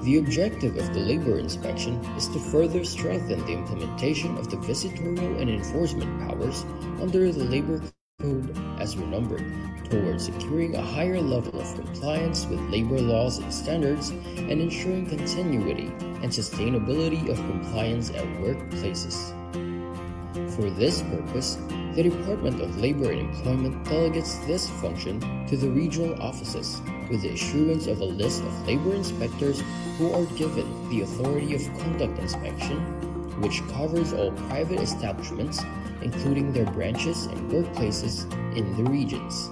The objective of the labor inspection is to further strengthen the implementation of the visitorial and enforcement powers under the Labor Code as renumbered, towards securing a higher level of compliance with labor laws and standards and ensuring continuity and sustainability of compliance at workplaces. For this purpose, the Department of Labor and Employment delegates this function to the regional offices with the issuance of a list of labor inspectors who are given the authority of conduct inspection, which covers all private establishments, including their branches and workplaces in the regions.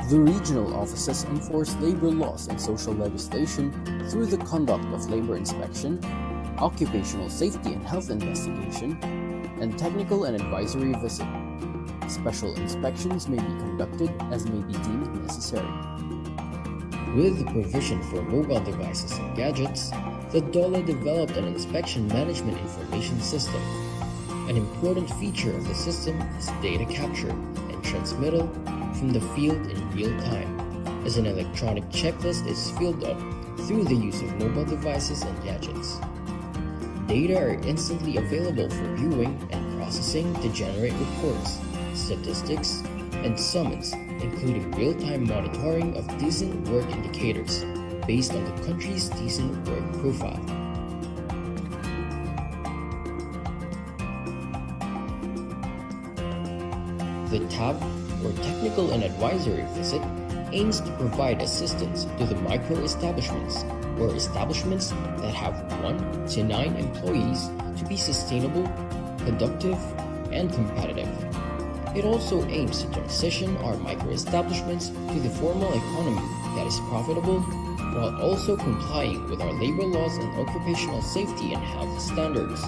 The regional offices enforce labor laws and social legislation through the conduct of labor inspection, occupational safety and health investigation, and technical and advisory visit. Special inspections may be conducted as may be deemed necessary. With the provision for mobile devices and gadgets, the DOLE developed an inspection management information system. An important feature of the system is data capture and transmittal from the field in real time, as an electronic checklist is filled up through the use of mobile devices and gadgets. Data are instantly available for viewing and processing to generate reports, statistics, and summons, including real-time monitoring of decent work indicators based on the country's decent work profile. The TAB, or Technical and Advisory Visit, aims to provide assistance to the micro-establishments, or establishments that have 1 to 9 employees, to be sustainable, productive, and competitive. It also aims to transition our micro-establishments to the formal economy that is profitable, while also complying with our labor laws and occupational safety and health standards.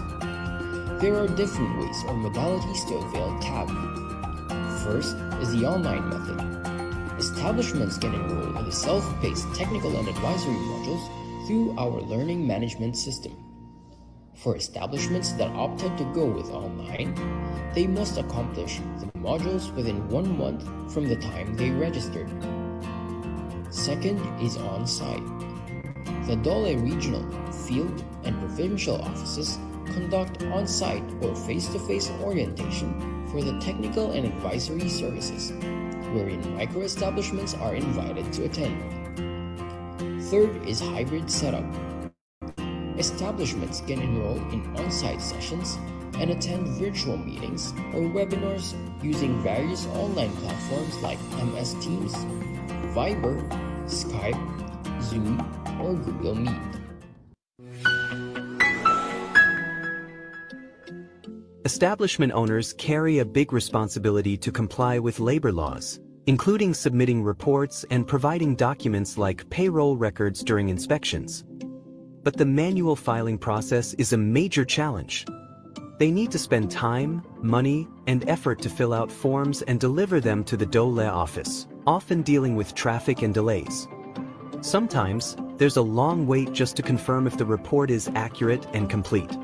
There are different ways or modalities to avail TAB. First is the online method. Establishments can enroll in the self-paced technical and advisory modules through our learning management system. For establishments that opted to go with online, they must accomplish the modules within 1 month from the time they registered. Second is on-site. The DOLE regional, field, and provincial offices conduct on-site or face-to-face orientation for the technical and advisory services, wherein micro-establishments are invited to attend. Third is hybrid setup. Establishments can enroll in on-site sessions and attend virtual meetings or webinars using various online platforms like MS Teams, Viber, Skype, Zoom, or Google Meet. Establishment owners carry a big responsibility to comply with labor laws, including submitting reports and providing documents like payroll records during inspections. But the manual filing process is a major challenge. They need to spend time, money, and effort to fill out forms and deliver them to the DOLE office, often dealing with traffic and delays. Sometimes, there's a long wait just to confirm if the report is accurate and complete.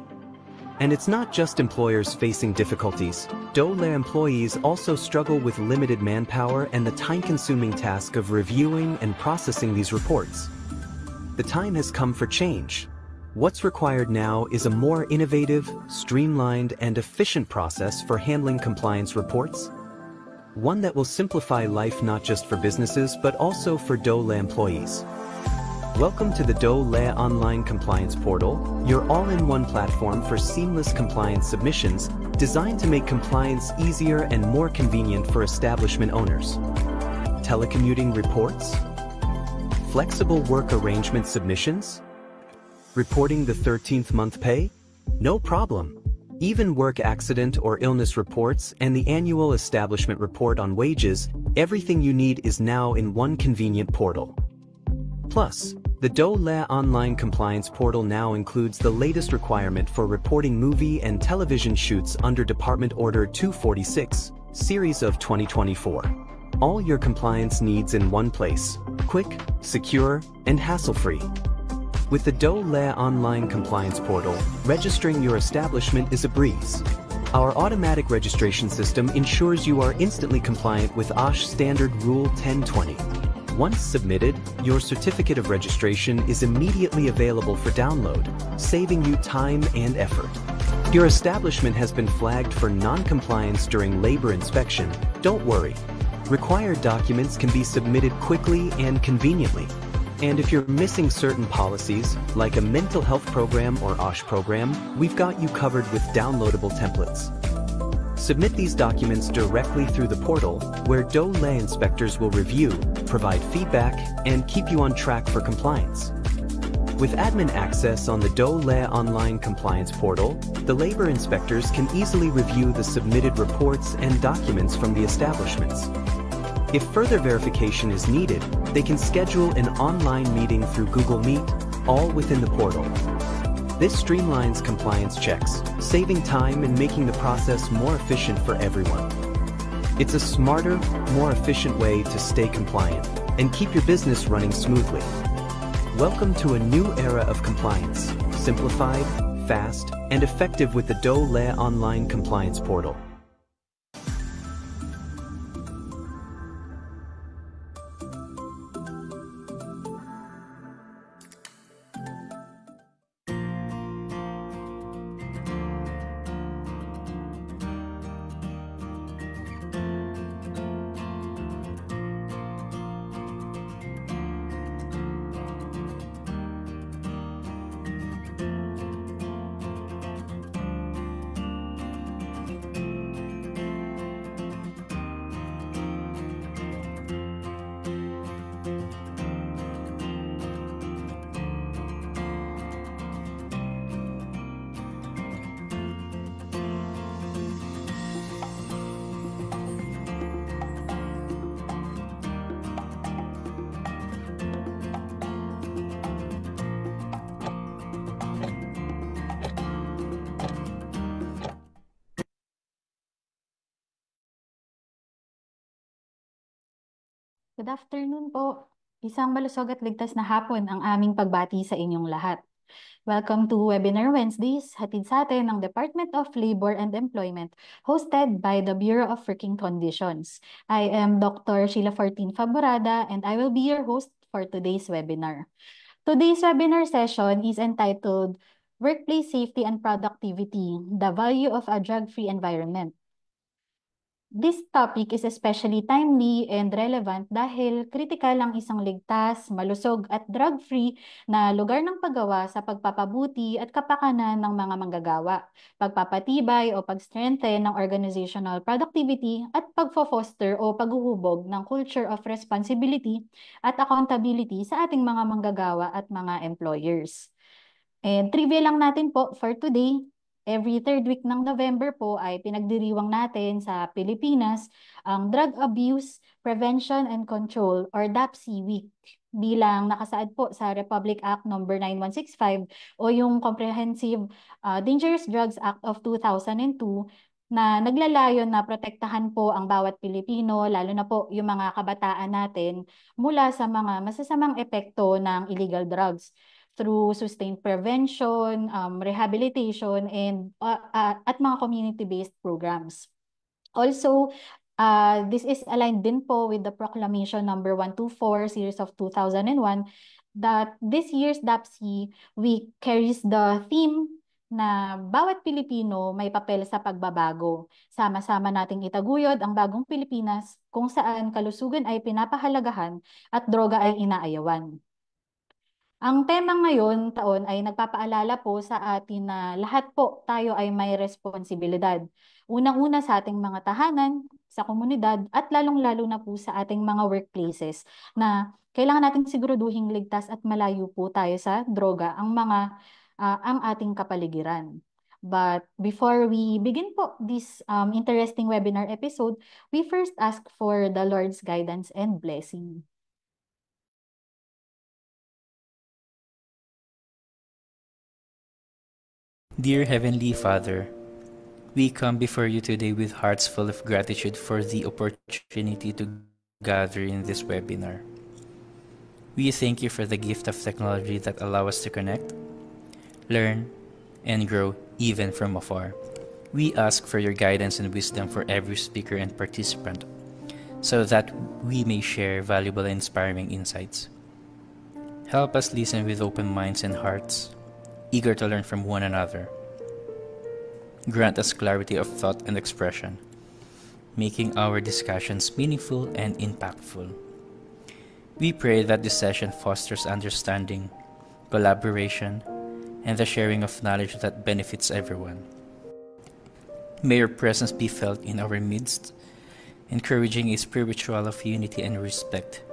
And it's not just employers facing difficulties. DOLE employees also struggle with limited manpower and the time-consuming task of reviewing and processing these reports. The time has come for change. What's required now is a more innovative, streamlined, and efficient process for handling compliance reports. One that will simplify life not just for businesses but also for DOLE employees. Welcome to the DOLE Online Compliance Portal, your all-in-one platform for seamless compliance submissions, designed to make compliance easier and more convenient for establishment owners. Telecommuting reports? Flexible work arrangement submissions? Reporting the 13th month pay? No problem. Even work accident or illness reports and the annual establishment report on wages, everything you need is now in one convenient portal. Plus, the DOLE Online Compliance Portal now includes the latest requirement for reporting movie and television shoots under Department Order 246, Series of 2024. All your compliance needs in one place, quick, secure, and hassle-free. With the DOLE Online Compliance Portal, registering your establishment is a breeze. Our automatic registration system ensures you are instantly compliant with OSH Standard Rule 1020. Once submitted, your certificate of registration is immediately available for download, saving you time and effort. Your establishment has been flagged for non-compliance during labor inspection. Don't worry. Required documents can be submitted quickly and conveniently. And if you're missing certain policies, like a mental health program or OSH program, we've got you covered with downloadable templates. Submit these documents directly through the portal, where DOLE inspectors will review, provide feedback, and keep you on track for compliance. With admin access on the DOLE online compliance portal, the labor inspectors can easily review the submitted reports and documents from the establishments. If further verification is needed, they can schedule an online meeting through Google Meet, all within the portal. This streamlines compliance checks, saving time and making the process more efficient for everyone. It's a smarter, more efficient way to stay compliant and keep your business running smoothly. Welcome to a new era of compliance, simplified, fast, and effective with the DOLE online compliance portal. Good afternoon po. Isang malusog at ligtas na hapon ang aming pagbati sa inyong lahat. Welcome to Webinar Wednesdays, hatid sa atin ng Department of Labor and Employment, hosted by the Bureau of Working Conditions. I am Dr. Sheila Fortin Faborada, and I will be your host for today's webinar. Today's webinar session is entitled Workplace Safety and Productivity, the Value of a Drug-Free Environment. This topic is especially timely and relevant dahil kritikal ang isang ligtas, malusog at drug-free na lugar ng paggawa sa pagpapabuti at kapakanan ng mga manggagawa, pagpapatibay o pag-strengthen ng organizational productivity at pagfo-foster o paghuhubog ng culture of responsibility at accountability sa ating mga manggagawa at mga employers. And trivia lang natin po for today. Every third week ng November po ay pinagdiriwang natin sa Pilipinas ang Drug Abuse Prevention and Control or DAPC Week bilang nakasaad po sa Republic Act No. 9165 o yung Comprehensive Dangerous Drugs Act of 2002 na naglalayon na protektahan po ang bawat Pilipino, lalo na po yung mga kabataan natin mula sa mga masasamang epekto ng illegal drugs through sustained prevention, rehabilitation, and at mga community-based programs. Also, this is aligned din po with the Proclamation No. 124 Series of 2001 that this year's DAPC Week carries the theme na bawat Pilipino may papel sa pagbabago. Sama-sama nating itaguyod ang bagong Pilipinas kung saan kalusugan ay pinapahalagahan at droga ay inaayawan. Ang tema ngayon taon ay nagpapaalala po sa atin na lahat po tayo ay may responsibilidad. Unang-una sa ating mga tahanan, sa komunidad, at lalong-lalo na po sa ating mga workplaces na kailangan nating siguraduhing ligtas at malayo po tayo sa droga ang ating kapaligiran. But before we begin po this interesting webinar episode, we first ask for the Lord's guidance and blessing. Dear Heavenly Father, we come before you today with hearts full of gratitude for the opportunity to gather in this webinar. We thank you for the gift of technology that allow us to connect, learn, and grow even from afar. We ask for your guidance and wisdom for every speaker and participant. so that we may share valuable and inspiring insights. Help us listen with open minds and hearts, eager to learn from one another. Grant us clarity of thought and expression, making our discussions meaningful and impactful. We pray that this session fosters understanding, collaboration, and the sharing of knowledge that benefits everyone. May your presence be felt in our midst, encouraging a spiritual of unity and respect.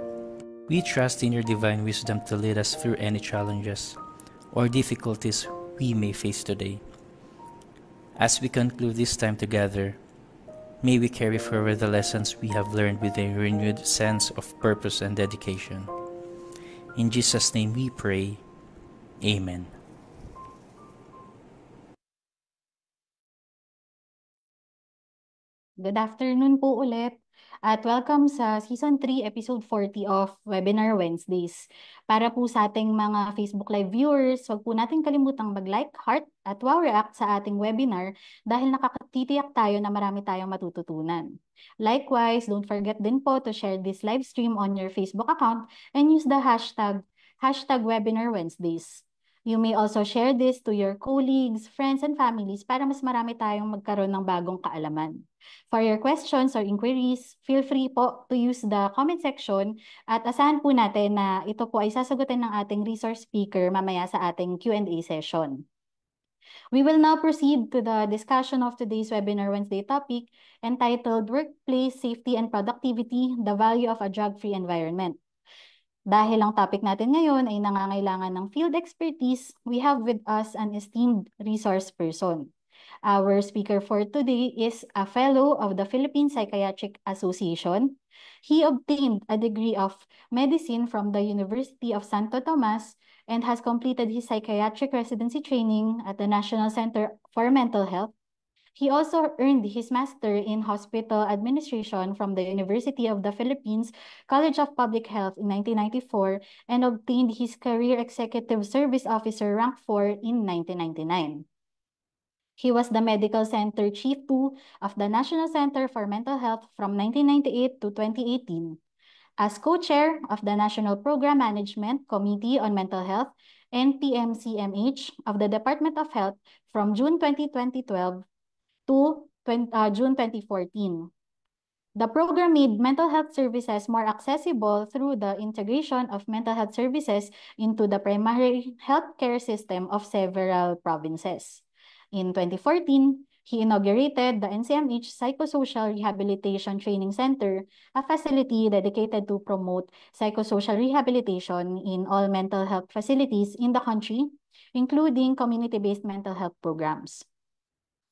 We trust in your divine wisdom to lead us through any challenges or difficulties we may face today. As we conclude this time together, may we carry forward the lessons we have learned with a renewed sense of purpose and dedication. In Jesus' name we pray. Amen. Good afternoon po ulit at welcome sa Season 3, Episode 40 of Webinar Wednesdays. Para po sa ating mga Facebook Live viewers, huwag po natin kalimutang mag-like, heart at wow react sa ating webinar dahil nakatitiyak tayo na marami tayong matututunan. Likewise, don't forget din po to share this live stream on your Facebook account and use the hashtag Webinar Wednesdays. You may also share this to your colleagues, friends, and families para mas marami tayong magkaroon ng bagong kaalaman. For your questions or inquiries, feel free po to use the comment section at asahan po natin na ito po ay sasagutin ng ating resource speaker mamaya sa ating Q&A session. We will now proceed to the discussion of today's Webinar Wednesday topic entitled Workplace Safety and Productivity, the Value of a Drug-Free Environment. Dahil ang topic natin ngayon ay nangangailangan ng field expertise, we have with us an esteemed resource person. Our speaker for today is a fellow of the Philippine Psychiatric Association. He obtained a degree of medicine from the University of Santo Tomas and has completed his psychiatric residency training at the National Center for Mental Health. He also earned his master in hospital administration from the University of the Philippines College of Public Health in 1994 and obtained his career executive service officer rank 4 in 1999. He was the Medical Center Chief 2 of the National Center for Mental Health from 1998 to 2018. As co-chair of the National Program Management Committee on Mental Health, NPMCMH, of the Department of Health from June 2012 to June 2014. The program made mental health services more accessible through the integration of mental health services into the primary healthcare system of several provinces. In 2014, he inaugurated the NCMH Psychosocial Rehabilitation Training Center, a facility dedicated to promote psychosocial rehabilitation in all mental health facilities in the country, including community-based mental health programs.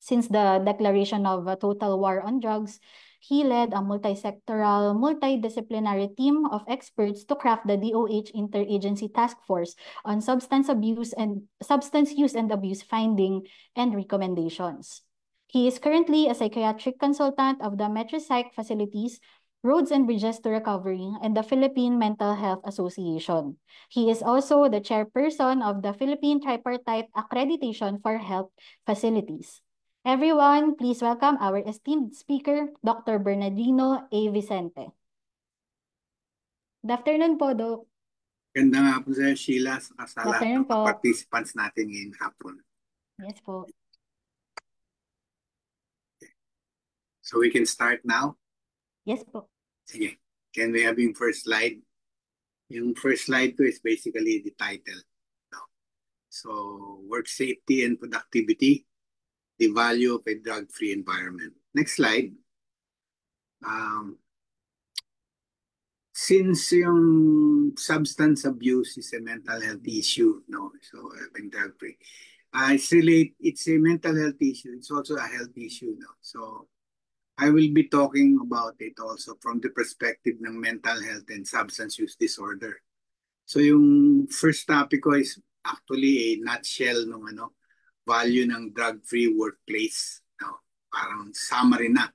Since the declaration of a total war on drugs, he led a multi-sectoral, multidisciplinary team of experts to craft the DOH Interagency Task Force on Substance Use and Abuse Finding and Recommendations. He is currently a psychiatric consultant of the MetroPsych facilities, Roads and Bridges to Recovery, and the Philippine Mental Health Association. He is also the chairperson of the Philippine Tripartite Accreditation for Health Facilities. Everyone, please welcome our esteemed speaker, Dr. Bernardino A. Vicente. Good afternoon po, Doc. Ganda nga po sa Sheila sa lahat Afternoon ng po. participants natin ngayong hapon. Yes po. So we can start now? Yes po. Sige. Can we have yung first slide? Yung first slide ko is basically the title. So, work safety and productivity, the value of a drug-free environment. Next slide. Since yung substance abuse is a mental health issue, no, so having drug-free, it's a mental health issue. It's also a health issue, no. So I will be talking about it also from the perspective ng mental health and substance use disorder. So yung first topic ko is actually a nutshell ng value ng drug-free workplace, no? Parang summary na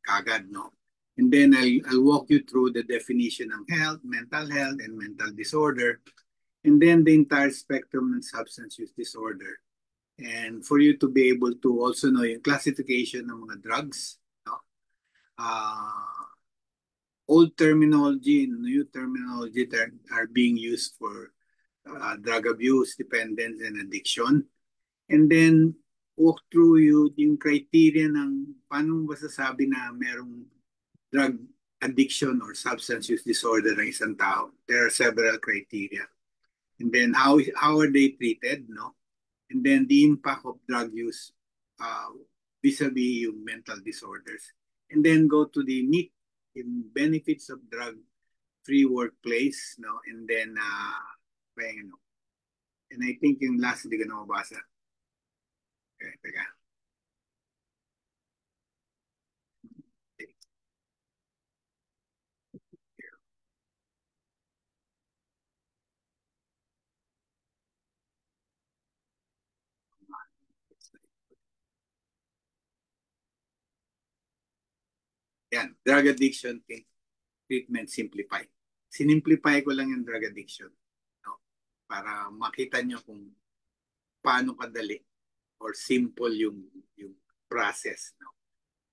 kagad, no? And then I'll walk you through the definition of health, mental health, and mental disorder, and then the entire spectrum of substance use disorder. And for you to be able to also know yung classification ng mga drugs, no? old terminology and new terminology that are being used for drug abuse, dependence, and addiction. And then walk through yung criteria ng paano mo masasabi na merong drug addiction or substance use disorder ng isang tao. There are several criteria. And then how are they treated, no? And then the impact of drug use vis-a-vis yung mental disorders. And then go to the meet in benefits of drug-free workplace, no? And then, and I think yung last, hindi ko na mabasa. Okay, teka. Yan, drug addiction treatment simplified. Sinimplify ko lang yung drug addiction, no? Para makita nyo kung paano kadali or simple yung process, no?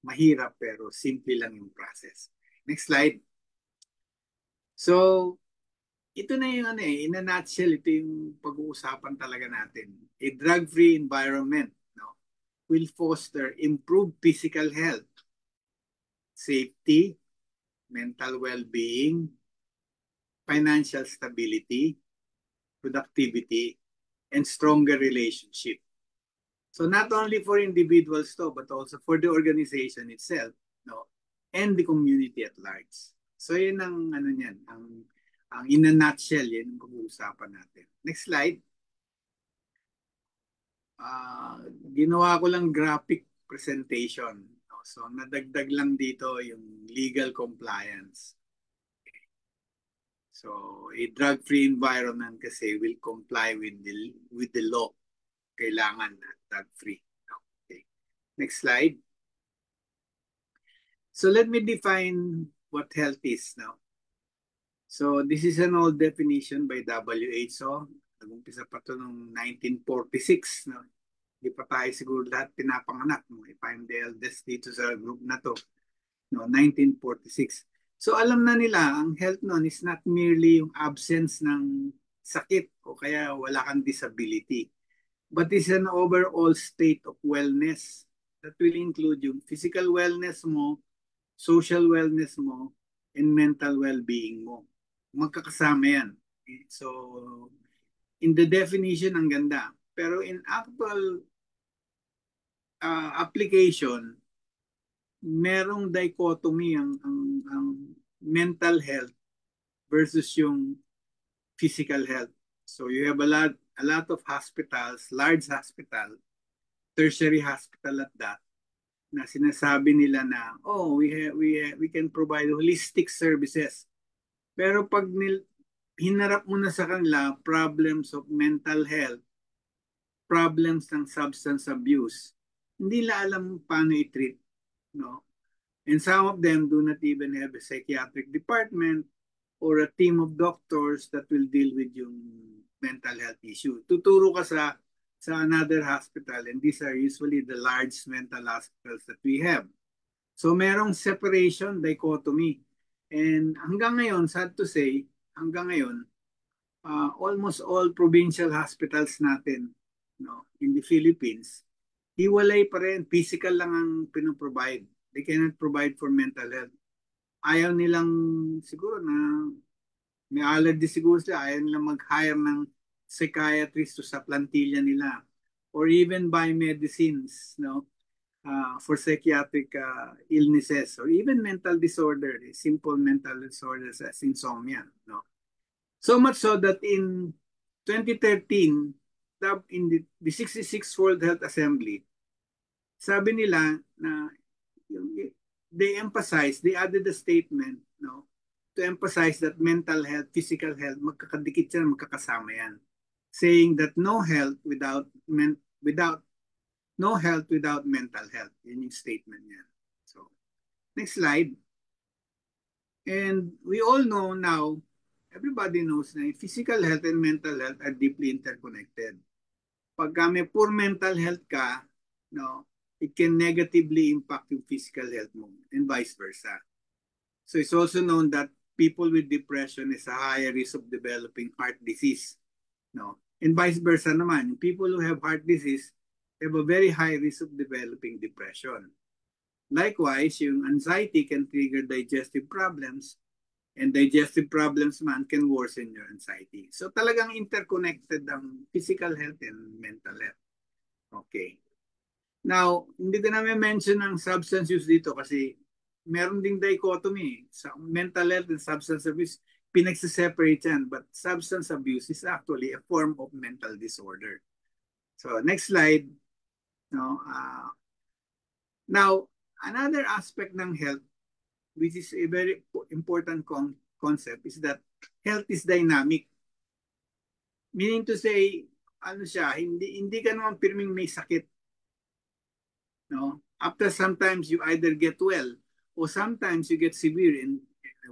Mahirap pero simple lang yung process. Next slide. So, ito na yung in a nutshell, ito yung pag-uusapan talaga natin. A drug-free environment, no, will foster improved physical health, safety, mental well-being, financial stability, productivity, and stronger relationship. So not only for individuals to, but also for the organization itself, no, and the community at large. So yun ang niyan, ang in a nutshell, yun ang pag-uusapan natin. Next slide. Ginawa ko lang graphic presentation. So nadagdag lang dito yung legal compliance. Okay. So a drug-free environment kasi will comply with the law. Kailangan na drug-free. Okay. Next slide. So let me define what health is now. So this is an old definition by WHO. Nag-umpisa pa ito noong 1946. No? Hindi pa tayo siguro lahat pinapanganak. No? If I'm the eldest dito sa group na to. No, 1946. So alam na nila, ang health nun is not merely yung absence ng sakit o kaya wala kang disability. But it's an overall state of wellness that will include yung physical wellness mo, social wellness mo, and mental well-being mo. Magkakasama yan. So, in the definition, ang ganda. Pero in actual application, merong dichotomy ang mental health versus yung physical health. So, you have a lot of hospitals, large hospital, tertiary hospital at that, na sinasabi nila na, oh, we can provide holistic services. Pero pag hinarap mo na sa kanila problems of mental health, problems ng substance abuse, hindi nila alam paano i-treat, no? And some of them do not even have a psychiatric department or a team of doctors that will deal with yung mental health issue. Tuturo ka sa another hospital, and these are usually the large mental hospitals that we have. So merong separation, dichotomy. And hanggang ngayon, sad to say, hanggang ngayon, almost all provincial hospitals natin, no, in the Philippines, hiwalay pa rin, physical lang ang pinoprovide. They cannot provide for mental health. Ayaw nilang, siguro na, may allergy siguro sila, ayaw nilang mag-hire ng psychiatrist sa plantilla nila. Or even buy medicines, no, for psychiatric illnesses or even mental disorder, simple mental disorders as insomnia. No? So much so that in 2013, in the 66th World Health Assembly, sabi nila na they added a statement, no, to emphasize that mental health, physical health, magkakadikit yan, magkakasama yan. Saying that no health without mental health. Yun yung statement niya. So, next slide. And we all know now, everybody knows na physical health and mental health are deeply interconnected. Pagka may poor mental health ka, no, it can negatively impact yung physical health mo and vice versa. So it's also known that people with depression is a higher risk of developing heart disease. No? And vice versa naman, people who have heart disease have a very high risk of developing depression. Likewise, yung anxiety can trigger digestive problems, and digestive problems man can worsen your anxiety. So talagang interconnected ang physical health and mental health. Okay. Now, hindi ko namin mention ang substance use dito kasi meron ding dichotomy sa mental health and substance abuse. Pinagsiseparate yan, but substance abuse is actually a form of mental disorder. So next slide. No, now, another aspect ng health, which is a very important concept, is that health is dynamic. Meaning to say, ano siya, hindi ka naman pirming may sakit. No? After sometimes you either get well or sometimes you get severe and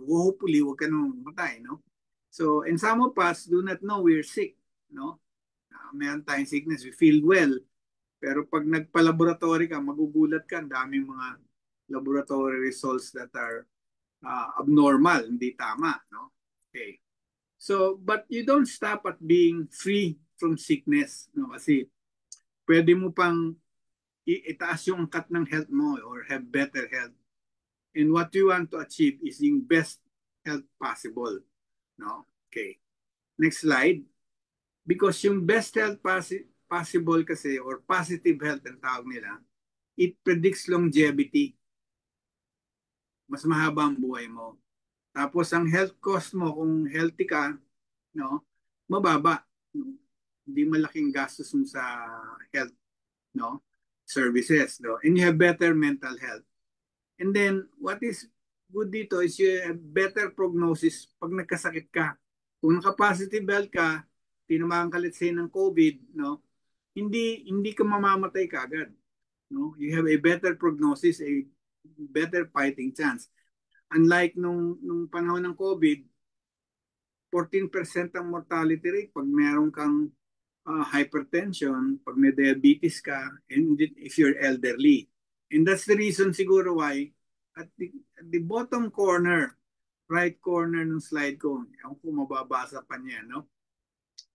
hopefully wag ka naman matay, no? So, and some of us do not know we're sick, no? Meron tayong sickness, we feel well. Pero pag nagpa-laboratory ka, magugulat ka, ang daming mga laboratory results that are abnormal, hindi tama, no? Okay. So, but you don't stop at being free from sickness, no? Kasi pwede mo pang itaas yung angkat ng health mo or have better health. And what you want to achieve is yung best health possible, no? Okay. Next slide. Because yung best health possible kasi, or positive health ang tawag nila, it predicts longevity. Mas mahaba ang buhay mo. Tapos ang health cost mo, kung healthy ka, no, mababa. No? Hindi malaking gastos mo sa health, no, services, no? And you have better mental health. And then what is good dito is you have better prognosis pag nagkasakit ka. Kung naka-positive health ka, tinamaan ka let's say ng COVID, no, hindi ka mamamatay kaagad, no? You have a better prognosis, a better fighting chance. Unlike nung panahon ng COVID, 14% ang mortality rate pag meron kang hypertension, pag may diabetes ka, and if you're elderly. And that's the reason siguro why at the bottom corner, right corner ng slide ko, ako kung mababasa pa niya, no?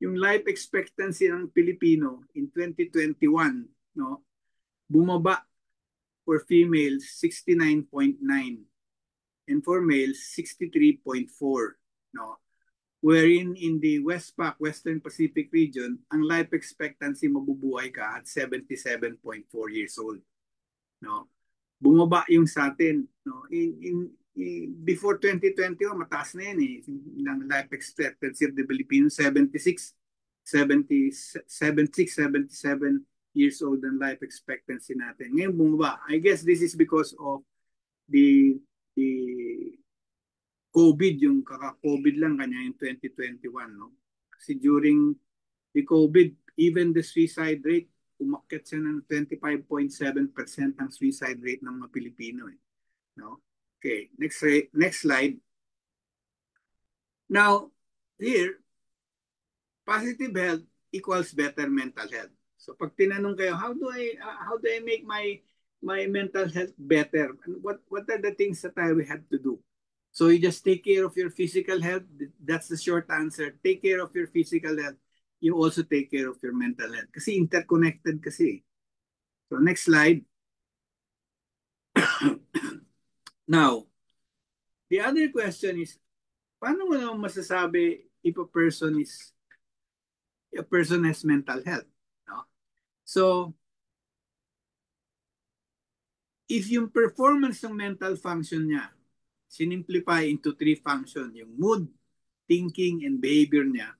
Yung life expectancy ng Pilipino in 2021, no, bumaba for females 69.9 and for males 63.4, no. Wherein in the Westpac, Western Pacific region, ang life expectancy mabubuhay ka at 77.4 years old, no. Bumaba yung sa atin, no. Before 2021, mataas na yan eh. Ng life expectancy of the Philippines, 77 years old ang life expectancy natin. Ngayon bumaba. I guess this is because of the COVID, yung kaka-COVID lang kanya yung 2021, no? Kasi during the COVID, even the suicide rate, umakyat siya ng 25.7% ang suicide rate ng mga Pilipino, eh, no? Okay, next slide. Now, here, positive health equals better mental health. So pag tinanong kayo, how do I make my mental health better? And what are the things that I will have to do? So you just take care of your physical health. That's the short answer. Take care of your physical health. You also take care of your mental health. Kasi interconnected kasi. So next slide. Now, the other question is, paano mo naman masasabi if a person has mental health? No? So, if yung performance ng mental function niya, sinimplify into 3 functions, yung mood, thinking, and behavior niya,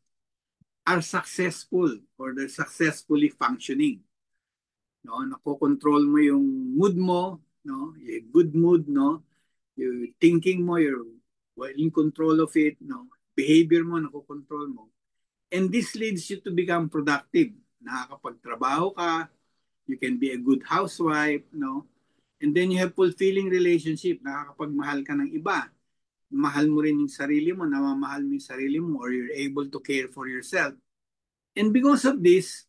are successful or they're successfully functioning. No, nakokontrol mo yung mood mo, no, yung good mood, no, yung thinking mo, you're well in control of it, no, behavior mo, nakokontrol mo. And this leads you to become productive. Nakakapagtrabaho ka, you can be a good housewife, no, and then you have fulfilling relationship, nakakapagmahal ka ng iba. Mahal mo rin yung sarili mo, namamahal mo yung sarili mo, or you're able to care for yourself. And because of this,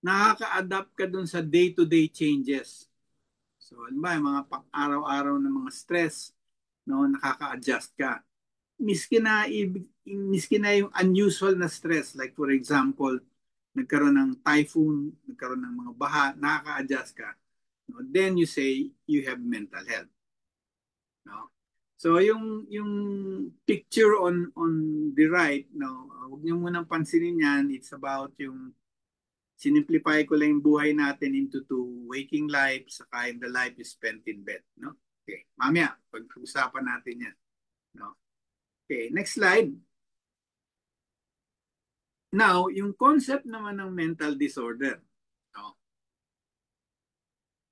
nakaka-adapt ka dun sa day-to-day changes. So, ano ba, yung mga pang-araw-araw na mga stress, no, nakaka-adjust ka. Miski na yung unusual na stress, like for example, nagkaroon ng typhoon, nagkaroon ng mga baha, nakaka-adjust ka. No? Then you say you have mental health. No? So yung picture on the right, no, huwag niyo munang pansinin yan. It's about yung sinimplify ko lang yung buhay natin into two: waking life, saka the life is spent in bed. No? Okay, mamaya, pag-usapan natin yan. No? Okay, next slide. Now, yung concept naman ng mental disorder. No?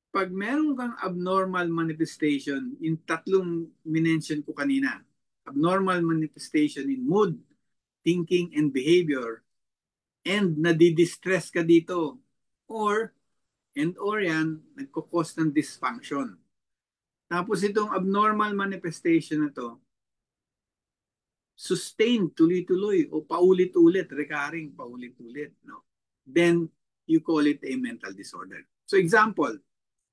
Pag meron kang abnormal manifestation, yung tatlong minention ko kanina, abnormal manifestation in mood, thinking, and behavior, and nadidistress ka dito, or yan, nagkukos ng dysfunction. Tapos itong abnormal manifestation na to, sustained, tuloy-tuloy, o paulit-ulit, recurring, paulit-ulit. No? Then, you call it a mental disorder. So example,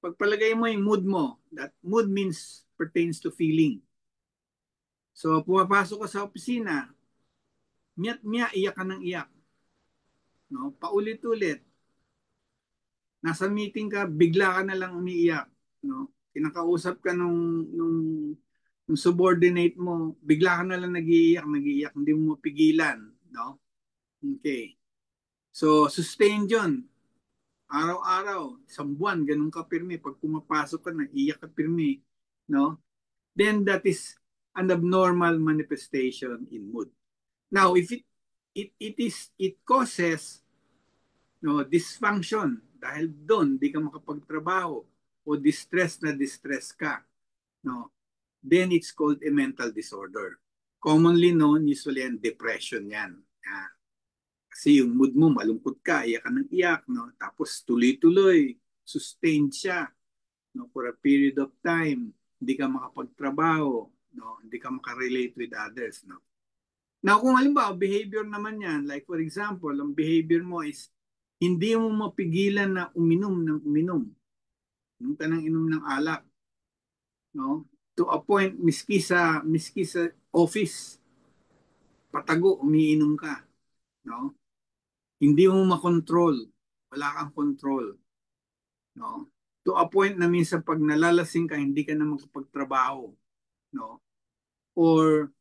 pagpalagay mo yung mood mo, that mood means pertains to feeling. So pumapasok ka sa opisina, miyak-miyak, iyak ka ng iyak. No? Paulit-ulit. Nasa meeting ka, bigla ka na lang umiiyak. No? Kinakausap ka nung subordinate mo, bigla ka na lang nag-iiyak, hindi mo mapigilan. No? Okay. So sustained yun. Araw-araw, isang buwan, ganun ka pirmi. Pag pumapasok ka na, iyak ka pirmi. No? Then that is an abnormal manifestation in mood. Now, if it causes dysfunction dahil doon di ka makapagtrabaho o distress ka, no? Then it's called a mental disorder. Commonly known, usually, and depression yan. Kasi yung mood mo, malungkot ka, iyak ka ng iyak, no? Tapos tuloy-tuloy, sustained siya, no? For a period of time, hindi ka makapagtrabaho, no? Hindi ka makarelate with others. No? Now, kung halimbawa, behavior naman yan, like for example, ang behavior mo is hindi mo mapigilan na uminom ng uminom. Inom ka ng inom ng alak. No? To a point, miski sa office, patago, umiinom ka. No? Hindi mo makontrol. Wala kang control. No? To a point na minsan pag nalalasing ka, hindi ka na makapagtrabaho. No? Or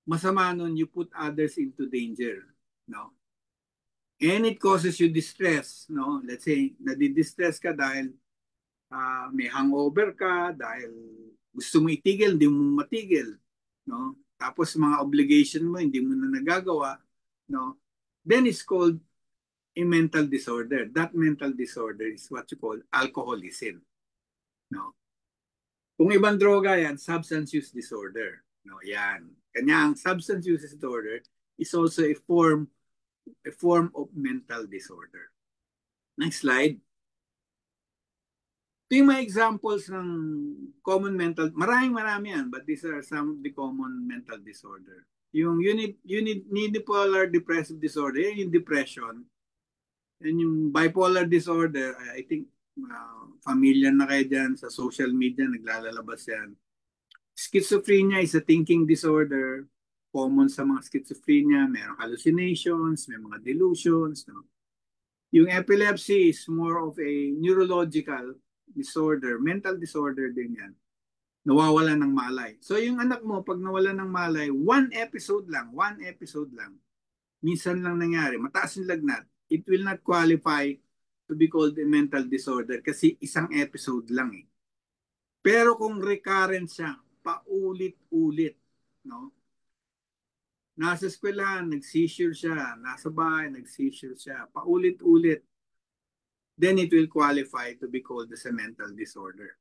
masama nun, you put others into danger. No? And it causes you distress. No? Let's say, nadidistress ka dahil may hangover ka, dahil gusto mo itigil, hindi mo matigil. No? Tapos mga obligation mo, hindi mo na nagagawa. No? Then it's called a mental disorder. That mental disorder is what you call alcoholism. No? Kung ibang droga yan, substance use disorder. No, yan. Kanya ang substance use disorder is also a form of mental disorder. Next slide. Ito yung mga examples ng common mental, marami yan, but these are some of the common mental disorder. Yung unipolar depressive disorder, yung depression, and yung bipolar disorder, I think familiar na kayo dyan sa social media, naglalabas yan. Schizophrenia is a thinking disorder. Common sa mga schizophrenia, mayroong hallucinations, may mga delusions. No? Yung epilepsy is more of a neurological disorder, mental disorder din yan. Nawawala ng malay. So yung anak mo, pag nawala ng malay, one episode lang, minsan lang nangyari, mataas yung lagnat, it will not qualify to be called a mental disorder kasi isang episode lang eh. Pero kung recurrent siya, paulit-ulit, no? Nasa eskwelahan, nag-seizure siya, nasa bahay, nag-seizure siya, paulit-ulit, then it will qualify to be called as a mental disorder.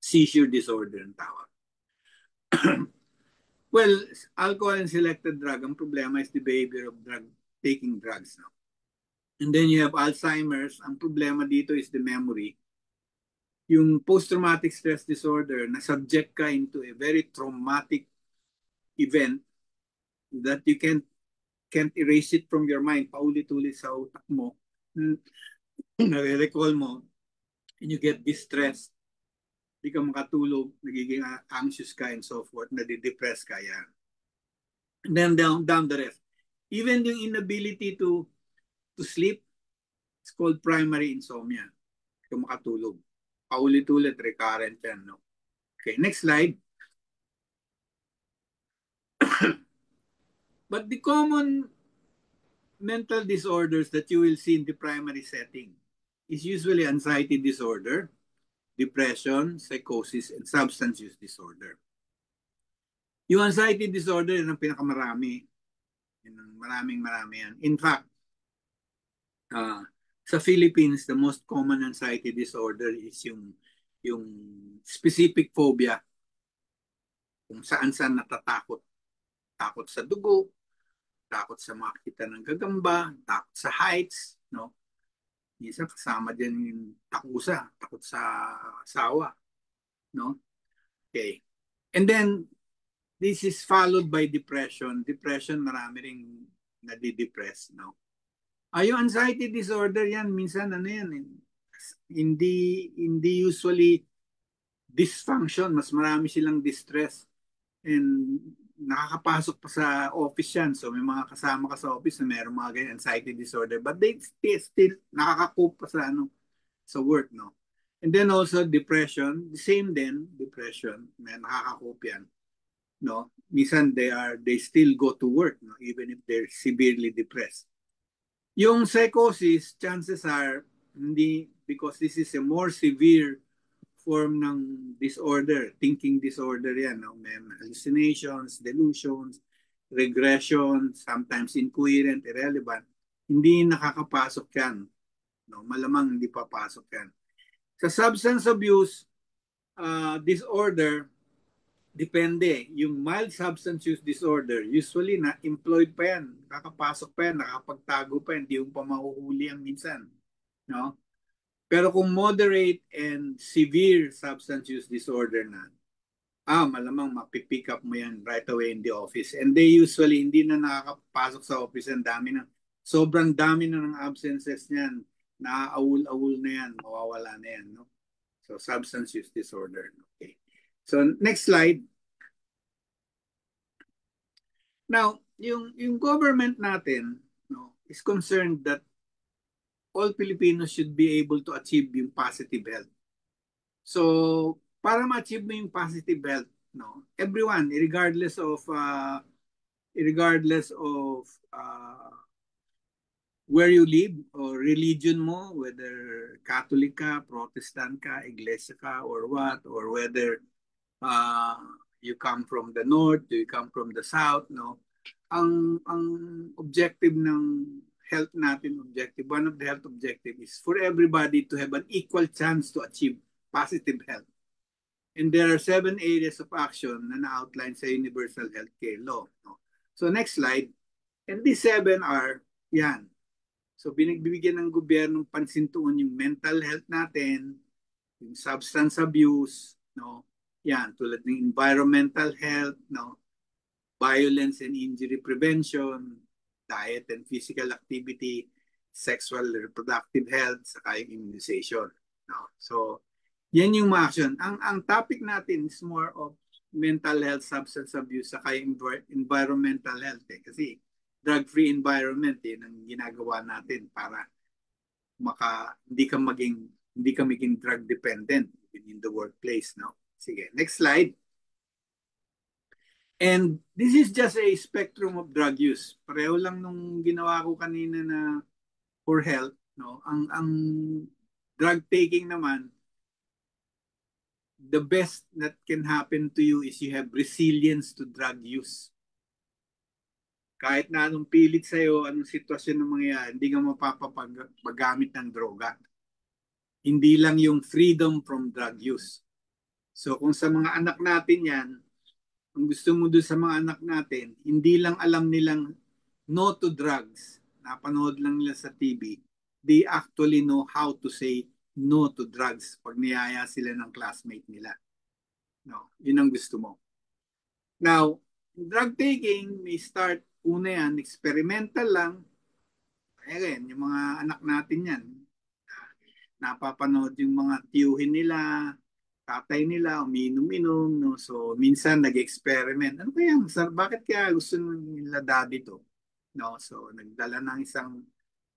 Seizure disorder ang tawag. Well, alcohol and selected drug, ang problema is the behavior of taking drugs. No? And then you have Alzheimer's. Ang problema dito is the memory. Yung post-traumatic stress disorder, na subject ka into a very traumatic event that you can't erase it from your mind, paulit-ulit sa utak mo, nare-recall mo, and you get distressed. di ka makatulog, nagiging anxious ka and so forth, nadidepress ka, yan. And then down the rest. Even yung inability to sleep, it's called primary insomnia. Di ka makatulog. Paulit-ulit, recurrent yan, no? Okay, next slide. But the common mental disorders that you will see in the primary setting is usually anxiety disorder, depression, psychosis, and substance use disorder. Yung anxiety disorder, yun ang pinakamarami. Maraming yan. In fact, sa Philippines, the most common anxiety disorder is yung specific phobia. Kung saan-saan natatakot. Takot sa dugo, takot sa makita ng gagamba, takot sa heights, no? Isa kasama din yung takusa, takot sa asawa, no? Okay. And then, this is followed by depression. Depression, marami ring nadidepress, no? Yung anxiety disorder yan, minsan ano yan, hindi usually dysfunction, mas marami silang distress. And nakakapasok pa sa office yan. So may mga kasama ka sa office na mayroong mga ganyan anxiety disorder, but they still nakaka-cope pa sa work, no? And then also depression, the same din, depression, may nakaka-cope yan, no? Minsan they still go to work, no? Even if they're severely depressed. Yung psychosis, chances are hindi, because this is a more severe form ng disorder, thinking disorder yan, no? May hallucinations, delusions, regression, sometimes incoherent, irrelevant. Hindi nakakapasok yan, no? Malamang hindi papasok yan. Sa substance abuse disorder, depende. Yung mild substance use disorder, usually na-employed pa yan, nakakapasok pa yan, nakakapagtago pa yan, hindi yung pa mahuhuli ang minsan, no? Pero kung moderate and severe substance use disorder na, malamang mapipick up mo yan right away in the office. And they usually hindi na nakakapasok sa office. Sobrang dami na ng absences niyan. Naaawul-awul na yan, mawawala na yan. No? So substance use disorder. Okay. So next slide. Now, yung government natin, no, is concerned that all Filipinos should be able to achieve yung positive health. So, para ma-achieve mo yung positive health, no, everyone, regardless of where you live or religion mo, whether Catholic ka, Protestant ka, Iglesia ka, or what, or whether you come from the north, you come from the south, no, ang objective ng health natin, one of the health objective is for everybody to have an equal chance to achieve positive health. And there are 7 areas of action na na-outline sa Universal Healthcare Law. No? So next slide. And these 7 are, yan. So binigbigyan ng gobyerno pansintuon yung mental health natin, yung substance abuse, no? Yan, tulad ng environmental health, no? Violence and injury prevention, diet and physical activity, sexual reproductive health, saka yung immunization. No? So, yan yung mga action. Ang topic natin is more of mental health, substance abuse, saka yung environmental health. Kasi drug-free environment, yun ang ginagawa natin para hindi ka maging drug dependent in the workplace. No? Sige, next slide. And this is just a spectrum of drug use. Pareho lang nung ginawa ko kanina na for health, no? Ang drug taking naman, the best that can happen to you is you have resilience to drug use. Kahit na anong pilit sa'yo, anong sitwasyon ng mangyayari, hindi ka mapapagamit ng droga. Hindi lang yung freedom from drug use. So kung sa mga anak natin yan, ang gusto mo doon sa mga anak natin, hindi lang alam nilang no to drugs, napanood lang nila sa TV, they actually know how to say no to drugs pag niyaya sila ng classmate nila. No, yun ang gusto mo. Now, drug taking may start, una yan, experimental lang. Again, yung mga anak natin yan, napapanood yung mga tiyuhin nila, tatay nila umiinom-inom, no? So minsan nag-experiment. Ano kaya, bakit kaya gusto nila daddy to? No? So nagdala ng isang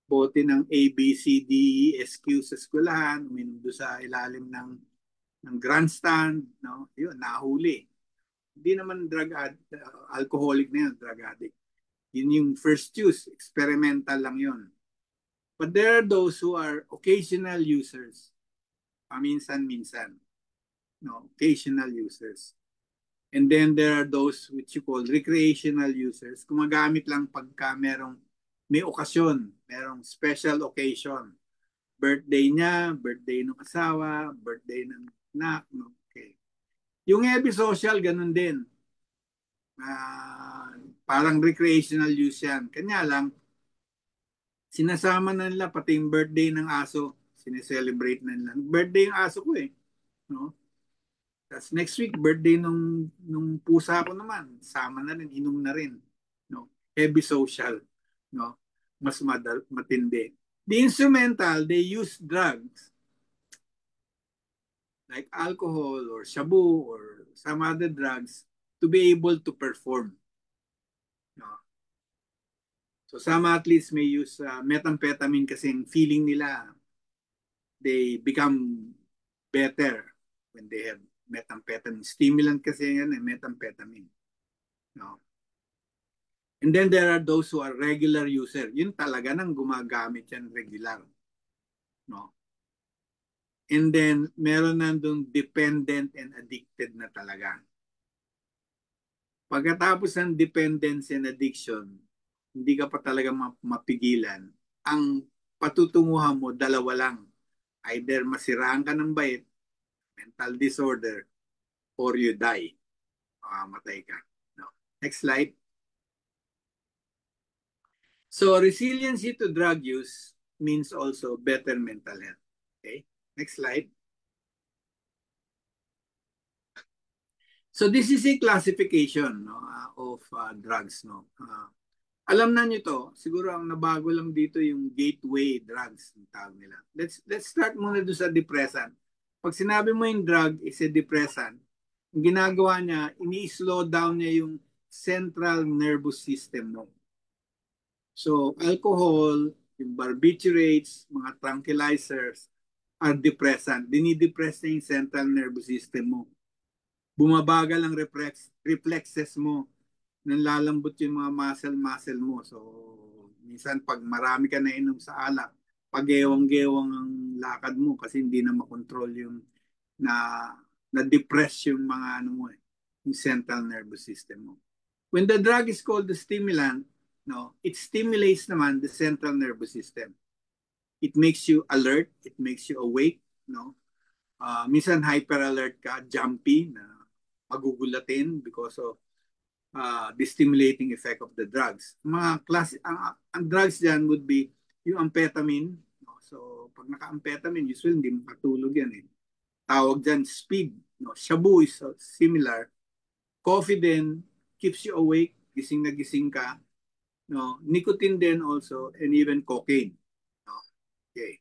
bote ng A, B, C, D, E, S, Q sa eskwelahan, uminom doon sa ilalim ng grandstand, no? Yun, nahuli. Hindi naman alcoholic na yun, drug addict. Yun yung first use, experimental lang yun. But there are those who are occasional users. Paminsan-minsan. No, occasional users. And then there are those which you call recreational users. Gumagamit lang pagka may okasyon, merong special occasion. Birthday niya, birthday ng asawa, birthday ng anak. No? Okay. Yung heavy social, ganun din. Parang recreational use yan. Kanya lang, sinasama na nila pati yung birthday ng aso, sineselebrate na nila. Birthday yung aso ko eh. No? Tapos next week, birthday nung pusa ko naman. Sama na rin, inom na rin. No? Heavy social. No? Mas matindi. The instrumental, they use drugs like alcohol or shabu or some other drugs to be able to perform. No? So some athletes may use methamphetamine kasi feeling nila they become better when they have methamphetamine. Stimulant kasi yan methamphetamine. No? And then there are those who are regular user. Yun talaga nang gumagamit yan regular. No? And then meron nandun dependent and addicted na talaga. Pagkatapos ng dependence and addiction, hindi ka pa talaga mapigilan. Ang patutunguhan mo, dalawa lang. Either masiraan ka ng bait, mental disorder, or you die. Matay ka. No. Next slide. So resiliency to drug use means also better mental health. Okay. Next slide. So this is a classification of drugs. No? Alam na nyo to, siguro ang nabago lang dito yung gateway drugs, yung tawag nila. Let's start muna doon sa depressant. Pag sinabi mo yung drug is a depressant, yung ginagawa niya, ini-slow down niya yung central nervous system mo. So alcohol, yung barbiturates, mga tranquilizers are depressant. Dinidepress na yung central nervous system mo. Bumabagal ang reflexes mo, nanlalambot yung mga muscle mo. So, minsan pag marami ka na inom sa alak, pag-gewang-gewang ang lakad mo kasi hindi na makontrol yung na-depress yung mga yung central nervous system mo. When the drug is called the stimulant, no, it stimulates naman the central nervous system. It makes you alert, it makes you awake, no? Minsan hyper-alert ka, jumpy, na magugulatin because of the stimulating effect of the drugs. Mga ang drugs dyan would be yung amphetamine. No? So, pag naka-amphetamine, usually hindi makatulog yan eh. Tawag dyan, speed. No? Shabu is similar. Coffee din, keeps you awake, gising na gising ka. No? Nicotine din also, and even cocaine. No? Okay.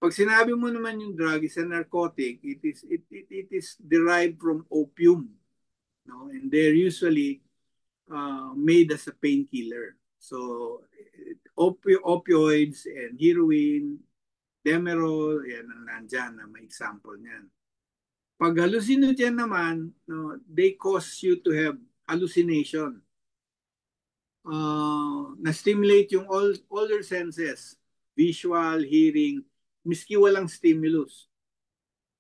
Pag sinabi mo naman yung drug is a narcotic, it is derived from opium. No? And they're usually made as a painkiller. So, opioids and heroin, Demerol, yan ang nandyan na may example niyan. Pag hallucinogen naman, no, they cause you to have hallucination. Na-stimulate yung all your senses, visual, hearing, miski walang stimulus.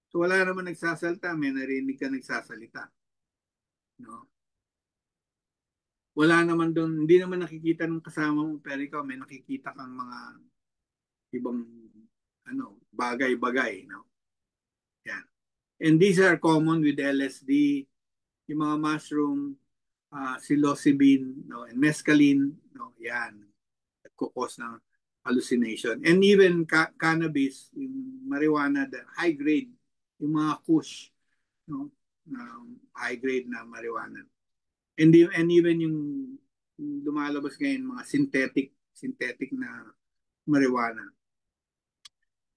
So wala naman nagsasalita, may narinig ka nagsasalita. No? Wala naman doon, hindi naman nakikita ng kasama mo, pero ikaw may nakikita kang mga ibang bagay-bagay. No? Yan. And these are common with LSD, yung mga mushroom, psilocybin, no, and mescaline, no, yan, nagkukos ng hallucination. And even cannabis, yung marijuana, the high grade, yung mga kush, no, high grade na marijuana. And even yung lumalabas ngayon, mga synthetic na marijuana.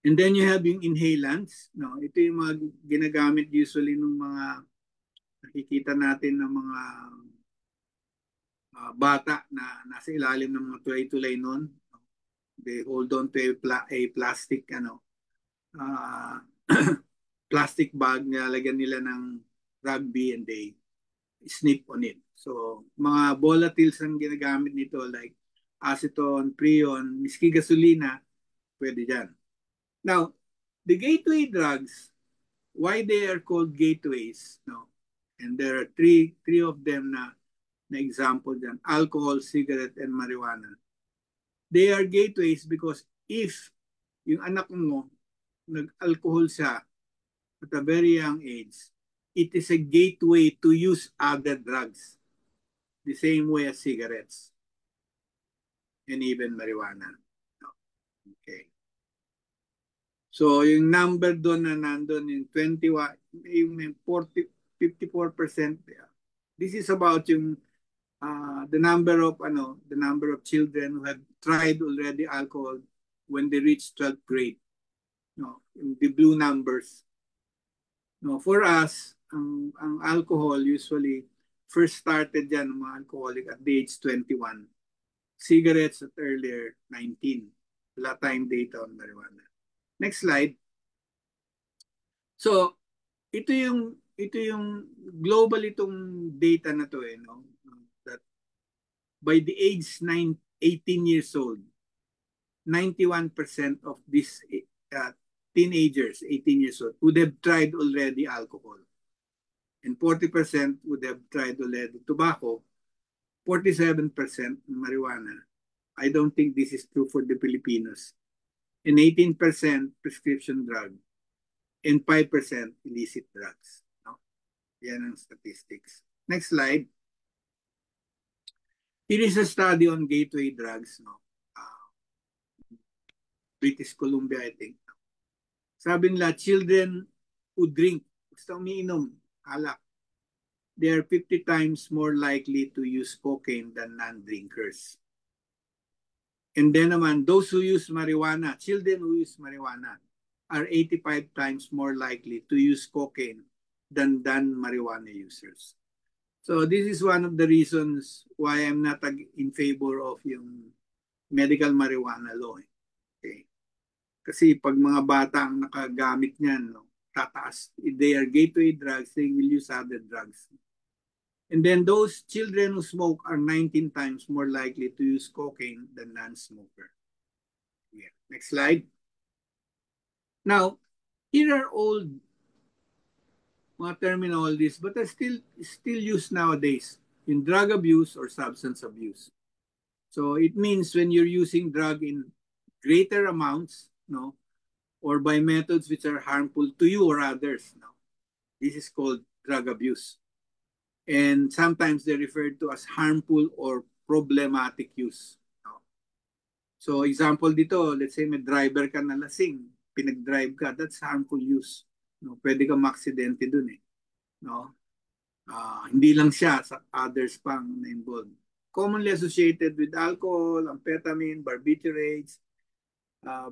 And then you have yung inhalants. No? Ito yung mga ginagamit usually ng mga nakikita natin ng mga bata na nasa ilalim ng mga tulay-tulay noon. They hold on to a plastic plastic bag, nilalagyan nila ng rugby and they snip on it. So, mga volatiles ang ginagamit nito like acetone, prion, miski gasolina, pwede dyan. Now, the gateway drugs, why they are called gateways, no? And there are three of them na example dyan, alcohol, cigarette, and marijuana. They are gateways because if yung anak mo nag-alcohol siya at a very young age, it is a gateway to use other drugs. The same way as cigarettes and even marijuana. Okay. So yung number doon na nandun, yung 21, yung 54%, this is about yung the number of children who have tried already alcohol when they reach 12th grade. No, the blue numbers. No, for us, ang alcohol usually first started yan ng mga alcoholic at the age 21. Cigarettes at earlier 19. Wala tayong data on marijuana. Next slide. So, ito yung global itong data na to no? That by the age 18 years old, 91% of these teenagers, 18 years old, would have tried already alcohol. And 40% would have tried already tobacco. 47% marijuana. I don't think this is true for the Filipinos. And 18% prescription drug. And 5% illicit drugs. No? Yan ang statistics. Next slide. Here is a study on gateway drugs. No? British Columbia, I think. Sabi nila, children who drink, gusto umiinom, alak, they are 50 times more likely to use cocaine than non-drinkers. And then naman, those who use marijuana, children who use marijuana, are 85 times more likely to use cocaine than marijuana users. So this is one of the reasons why I'm not in favor of yung medical marijuana law. Okay. Kasi pag mga bata ang nakagamit niyan, no, tataas. If they are gateway drugs, they will use other drugs. And then those children who smoke are 19 times more likely to use cocaine than non-smoker. Yeah. Next slide. Now, here are old mga terminologies but are still used nowadays in drug abuse or substance abuse. So it means when you're using drug in greater amounts, no, or by methods which are harmful to you or others, no, this is called drug abuse. And sometimes they're referred to as harmful or problematic use. No? So example dito, let's say may driver ka na lasing, pinag-drive ka, that's harmful use. No, pwede kang ma-aksidente dun eh. No? Hindi lang siya, sa others pang na-involved. Commonly associated with alcohol, amphetamine, barbiturates,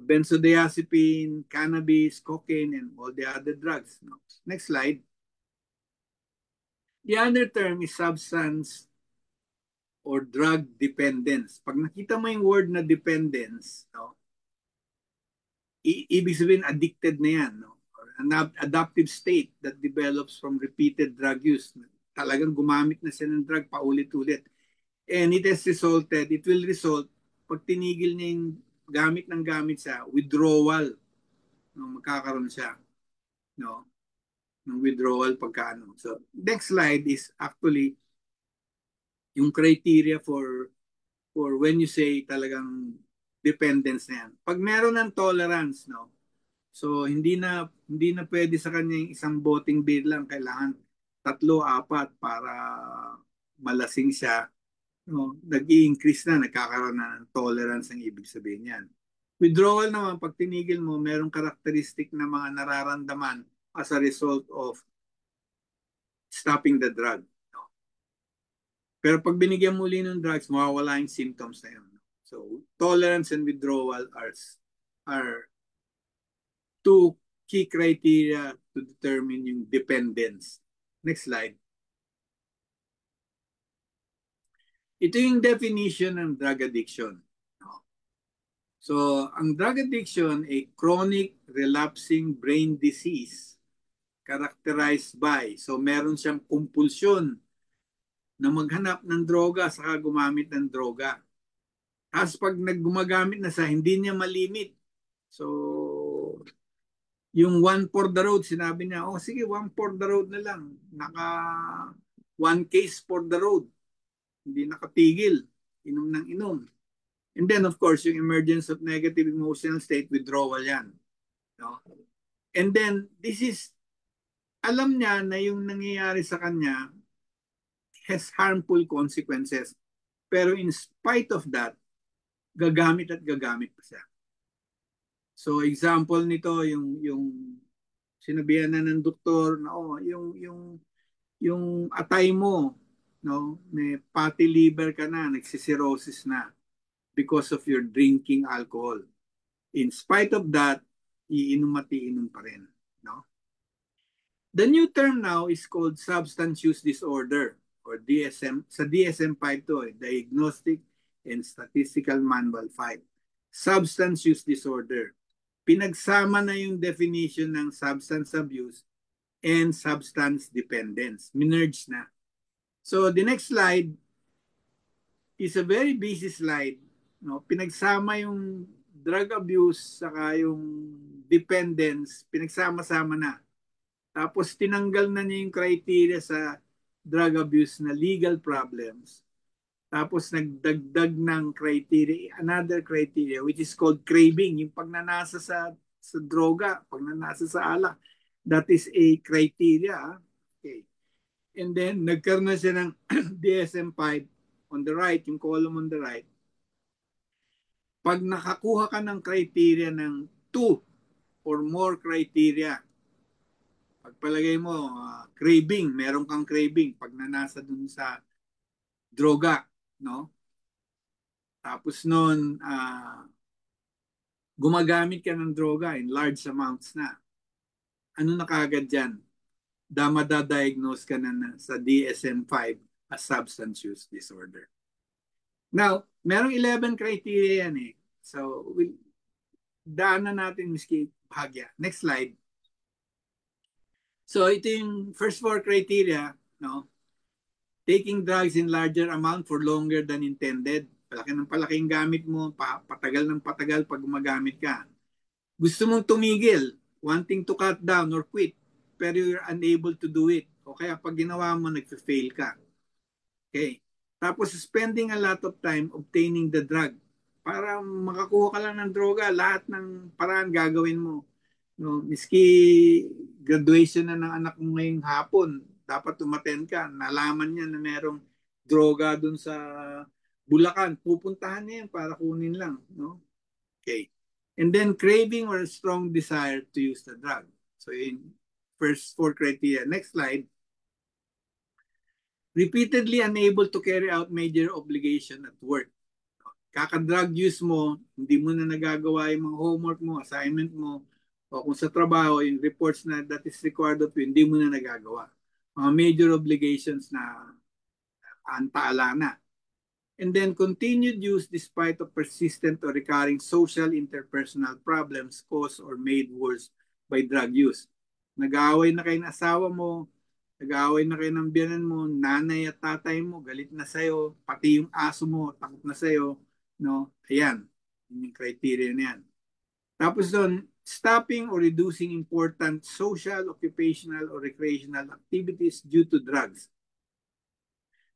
benzodiazepine, cannabis, cocaine, and all the other drugs. No? Next slide. The other term is substance or drug dependence. Pag nakita mo yung word na dependence, no? Ibig sabihin addicted na yan. No? Or an adaptive state that develops from repeated drug use. Talagang gumamit na siya ng drug paulit-ulit. And it will result, pag tinigil niya yung gamit siya, withdrawal. No, magkakaroon siya. No? Ng withdrawal pagkaano. So, next slide is actually yung criteria for when you say talagang dependence na yan. Pag meron ng tolerance, no? So, hindi na pwede sa kanya yung isang boting beer lang. Kailangan 3, 4 para malasing siya. No, nag-i-increase na, nagkakaroon na ng tolerance ang ibig sabihin yan. Withdrawal naman, pag tinigil mo, merong karakteristik na mga nararamdaman as a result of stopping the drug. No? Pero pag binigyan mo ulit ng drugs, mawawala yung symptoms na yun. So, tolerance and withdrawal are two key criteria to determine yung dependence. Next slide. Ito yung definition ng drug addiction. So, ang drug addiction ay chronic relapsing brain disease characterized by, so meron siyang compulsion na maghanap ng droga saka gumamit ng droga. Tapos pag naggumagamit na sa hindi niya malimit. So, yung one for the road, sinabi niya, oh sige, one for the road na lang. Naka one case for the road. Hindi nakatigil. Inom ng inom. And then, of course, yung emergence of negative emotional state, withdrawal yan. No? And then, this is, alam niya na yung nangyayari sa kanya has harmful consequences. Pero in spite of that, gagamit at gagamit pa siya. So, example nito, yung sinabihan na ng doktor na, oh, yung atay mo, no, may fatty liver ka na, nagsisirrhosis na because of your drinking alcohol. In spite of that, iinom at iinom pa rin. No? The new term now is called substance use disorder or DSM. Sa DSM-5 to, Diagnostic and Statistical Manual 5. Substance use disorder. Pinagsama na yung definition ng substance abuse and substance dependence. Minerge na. So the next slide is a very busy slide. No, pinagsama yung drug abuse saka yung dependence, pinagsama-sama na. Tapos tinanggal na niya yung criteria sa drug abuse na legal problems. Tapos nagdagdag ng criteria, another criteria which is called craving, yung pagnanasa sa droga, pagnanasa sa alak. That is a criteria. Okay. And then nagkaroon na siya ng DSM-5 on the right, yung column on the right. Pag nakakuha ka ng criteria ng 2 or more criteria, pagpalagay mo, craving, meron kang craving pag nanasa dun sa droga, no? Tapos noon, gumagamit ka ng droga in large amounts na. Ano na kagad dyan? Madadiagnose ka na sa DSM-5 as substance use disorder. Now, merong 11 criteria yan eh. So, daanan natin miski bahagya. Next slide. So, ito yung first 4 criteria, no? Taking drugs in larger amount for longer than intended. Palaki ng palaking gamit mo, patagal ng patagal pag gumagamit ka. Gusto mong tumigil, wanting to cut down or quit, pero you're unable to do it. O kaya pag ginawa mo, nag-fail ka. Okay. Tapos spending a lot of time obtaining the drug. Para makakuha ka lang ng droga, lahat ng paraan gagawin mo. No, miski graduation na ng anak mo ngayong hapon, dapat umattend ka. Nalaman niya na merong droga dun sa Bulacan. Pupuntahan niya yan para kunin lang. No? Okay. And then craving or strong desire to use the drug. So in first 4 criteria. Next slide. Repeatedly unable to carry out major obligation at work. Kaka-drug use mo, hindi mo na nagagawa yung mga homework mo, assignment mo, o kung sa trabaho, yung reports na that is required of you, hindi mo na nagagawa. Mga major obligations na antaala na. And then continued use despite of persistent or recurring social interpersonal problems caused or made worse by drug use. Nag-aaway na kayo ng asawa mo, nag-aaway na kayo ng biyanan mo, nanay at tatay mo, galit na sa'yo, pati yung aso mo, takot na sa'yo, no? Ayan, yung criteria na yan. Tapos doon, stopping or reducing important social, occupational, or recreational activities due to drugs.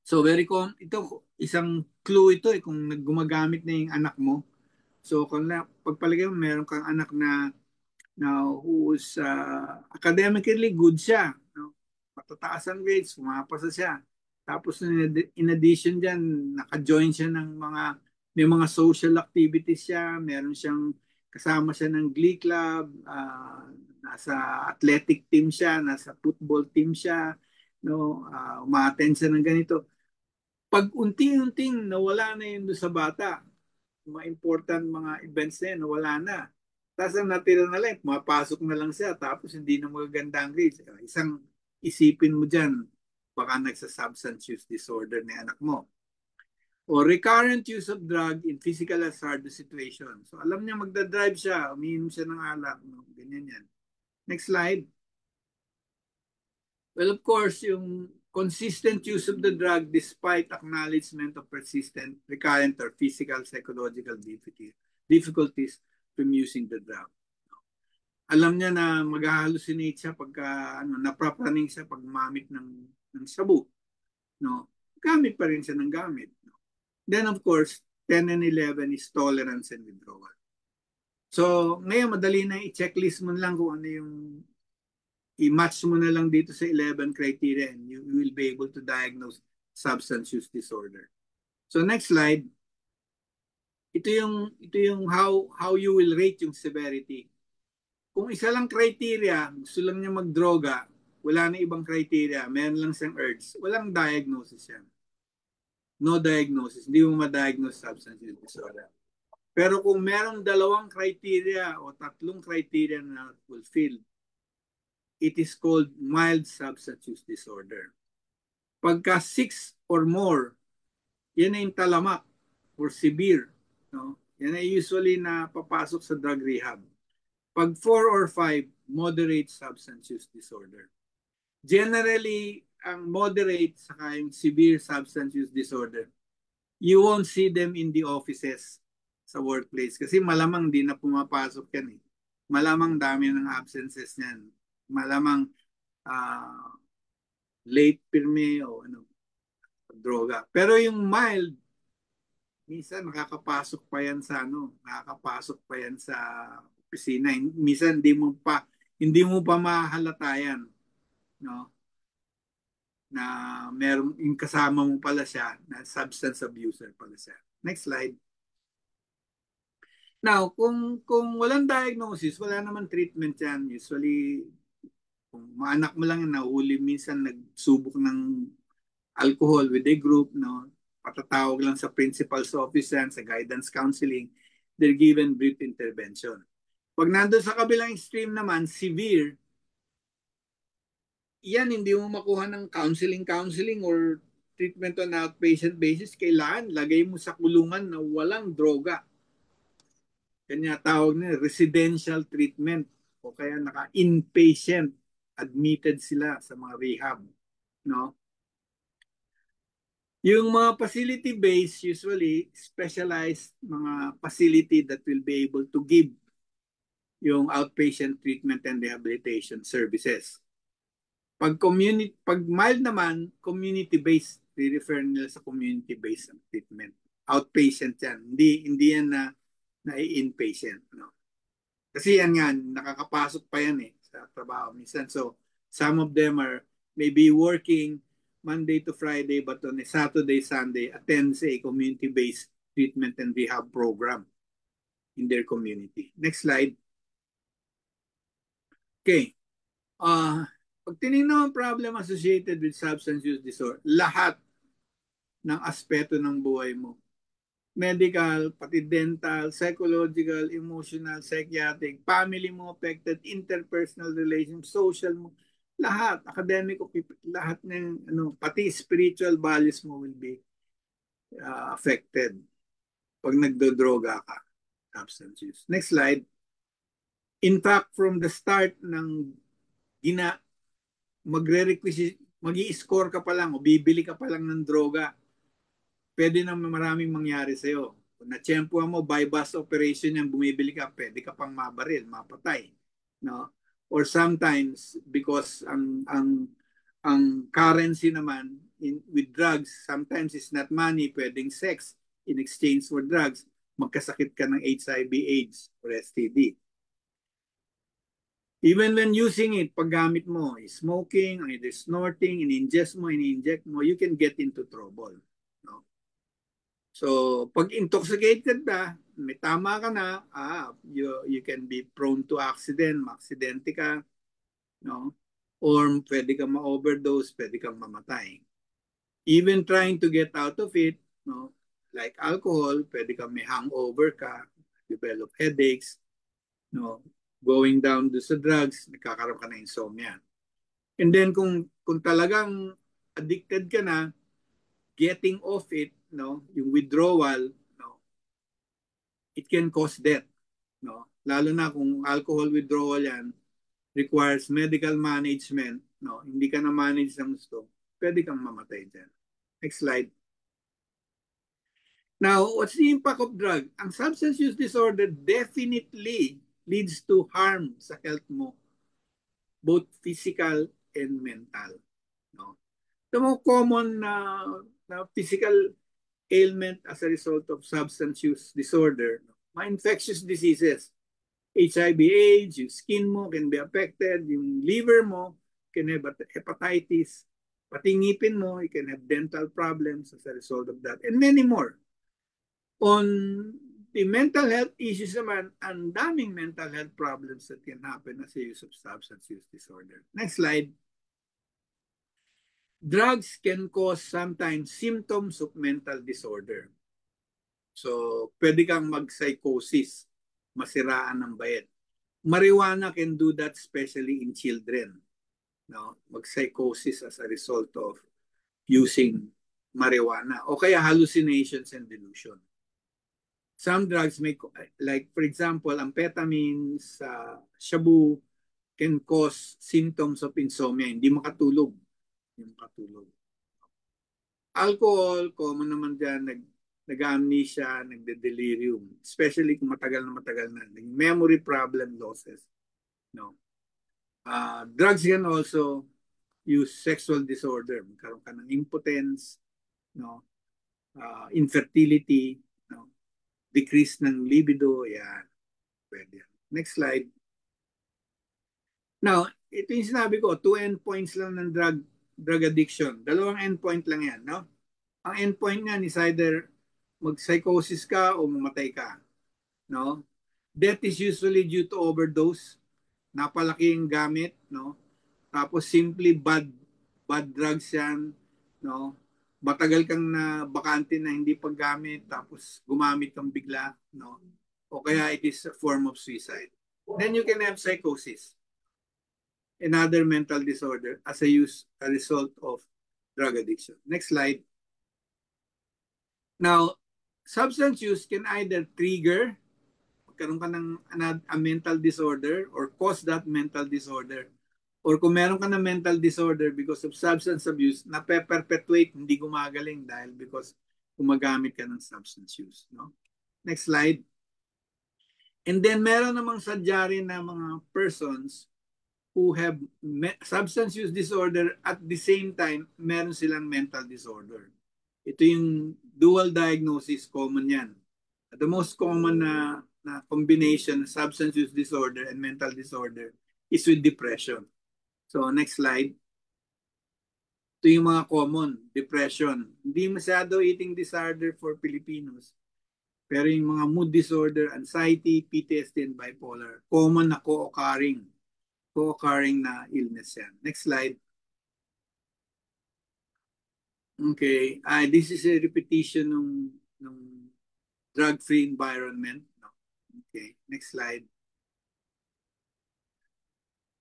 So very common, ito, isang clue ito kung gumagamit na yung anak mo. So kung pagpalagay mo, meron kang anak na who's academically good siya, no? Matataas ang grades, pumapasa siya. Tapos in addition dyan, naka-join siya ng may mga social activities siya, meron siyang kasama siya ng glee club, nasa athletic team siya, nasa football team siya, no? Uma-attend siya ng ganito. Pag unti-unting nawala na yun sa bata, mga important mga events na yun, nawala na. Tapos ang natira na lang, mapasok na lang siya, tapos hindi na magaganda ang grades. Isang isipin mo dyan, baka nagsa-substance use disorder na anak mo. O recurrent use of drug in physical hazardous situation. So alam niya magdadrive siya, umiinom siya ng alak, no? Ganyan yan. Next slide. Well, of course, yung consistent use of the drug despite acknowledgement of persistent, recurrent, or physical, psychological difficulties from using the drug. Alam niya na mag-hallucinate siya pagka naprapraning siya pag mamit ng sabu. No? Gamit pa rin siya ng gamit. No? Then of course, 10 and 11 is tolerance and withdrawal. So ngayon madali na i-checklist mo lang kung ano yung i-match mo na lang dito sa 11 criteria and you will be able to diagnose substance use disorder. So next slide. Ito yung how you will rate yung severity. Kung isa lang criteria, gusto lang niya magdroga, wala na ibang criteria, meron lang siyang urge, walang diagnosis yan. No diagnosis, hindi mo ma-diagnose substance use disorder. Pero kung meron dalawang criteria o tatlong criteria na fulfilled, it is called mild substance use disorder. Pagka 6 or more, yan ay yung talamak or severe. No? Yan ay usually na papasok sa drug rehab. Pag 4 or 5, moderate substance use disorder. Generally, ang moderate saka yung severe substance use disorder, you won't see them in the offices sa workplace kasi malamang di na pumapasok yan eh. Malamang dami ng absences niyan. Malamang late pirme o droga. Pero yung mild, minsan nakakapasok pa yan sa nakakapasok pa yan sa opisina. Minsan hindi mo pa mahalata yan, no? Na meron yung kasama mo pala siya na substance abuser pala siya. Next slide. Now, kung walang diagnosis, wala naman treatment yan. Usually, kung maanak mo lang nahuli, minsan nagsubok ng alcohol with a group, no? Patatawag lang sa principal's office yan, sa guidance counseling, they're given brief intervention. Pag nandun sa kabilang extreme naman, severe, yan hindi mo makuha ng counseling or treatment on outpatient basis, kailangan lagay mo sa kulungan na walang droga. Kanya tawag na residential treatment o kaya naka-inpatient, admitted sila sa mga rehab, no? Yung mga facility-based, usually specialized mga facility that will be able to give yung outpatient treatment and rehabilitation services. Pag mild naman, community-based, re-refer nila sa community-based treatment. Outpatient yan. Hindi yan na inpatient. No? Kasi yan nga, nakakapasok pa yan sa trabaho minsan. So, some of them are maybe working Monday to Friday, but on a Saturday, Sunday, attends a community-based treatment and rehab program in their community. Next slide. Okay. Pag tinignan ang problem associated with substance use disorder, lahat ng aspeto ng buhay mo, medical, pati dental, psychological, emotional, psychiatric, family mo affected, interpersonal relations, social mo, lahat, academic, lahat ng pati spiritual values mo will be affected pag nagdodroga ka, substance use. Next slide. In fact, from the start ng magre-requisite, mag-i-score ka pa lang o bibili ka pa lang ng droga, pwede na maraming mangyari sa'yo. Kung na-tsempuhan mo, by-bus operation yan, bumibili ka, pwede ka pang mabaril, mapatay. No? Or sometimes, because ang currency naman with drugs, sometimes it's not money, pwedeng sex in exchange for drugs, magkasakit ka ng HIV/AIDS or STD. Even when using it, paggamit mo, smoking, either snorting, in-inject mo, you can get into trouble. No? So, pag intoxicated na, may tama ka na, you can be prone to accident, maaksidente ka, no? Or pwede kang ma-overdose, pwede kang mamatay. Even trying to get out of it, no? Like alcohol, pwede kang may hangover ka, develop headaches, no? Going down do sa drugs, nagkakaroon ka ng insomnia. And then kung talagang addicted ka na, getting off it, no, yung withdrawal, no, it can cause death, no? Lalo na kung alcohol withdrawal yan, requires medical management, no? Hindi ka na manage ng gusto, pwede kang mamatay dyan. Next slide. Now, what's the impact of drug? Ang substance use disorder definitely leads to harm sa health mo, both physical and mental, no? The more common na physical ailment as a result of substance use disorder, mga infectious diseases, HIV/AIDS, yung skin mo can be affected, yung liver mo can have hepatitis, pati ngipin mo, you can have dental problems as a result of that, and many more. On the mental health issues naman, ang daming mental health problems that can happen as a use of substance use disorder. Next slide. Drugs can cause sometimes symptoms of mental disorder. So, pwede kang mag-psychosis, masiraan ng bayet. Marijuana can do that, especially in children. No? Mag-psychosis as a result of using marijuana. O kaya hallucinations and delusion. Some drugs may, like for example, amphetamines, shabu, can cause symptoms of insomnia. Hindi makatulog. Alcohol, common naman dyan, nag-amnesia, nagde-delirium, especially kung matagal na, memory problem, losses. No. Drugs can also use sexual disorder. Magkaroon ka ng impotence, no, infertility, no, decrease ng libido, yan. Pwede. Next slide. Now, ito yung sinabi ko, 2 endpoints lang ng drug addiction. Dalawang endpoint lang yan, no? Ang endpoint niyan is either mag-psychosis ka o mamatay ka, no? Death is usually due to overdose, napalaki yung gamit, no? Tapos simply bad drugs yan, no? Matagal kang na bakante na hindi paggamit, tapos gumamit kang bigla, no? O kaya it is a form of suicide. Then you can have psychosis, another mental disorder as a result of drug addiction. Next slide. Now, substance use can either trigger, magkaroon ka ng a mental disorder or cause that mental disorder. Or kung meron ka ng mental disorder because of substance abuse, na-perpetuate, hindi gumagaling dahil because gumagamit ka ng substance use. No? Next slide. And then meron namang sadya rin na mga persons who have substance use disorder at the same time, meron silang mental disorder. Ito yung dual diagnosis, common yan. At the most common na combination of substance use disorder and mental disorder is with depression. So next slide. Ito yung mga common, depression. Hindi masyado eating disorder for Filipinos. Pero yung mga mood disorder, anxiety, PTSD, and bipolar, common na co-occurring na illness yan. Next slide. Okay, this is a repetition ng drug-free environment. Okay, next slide.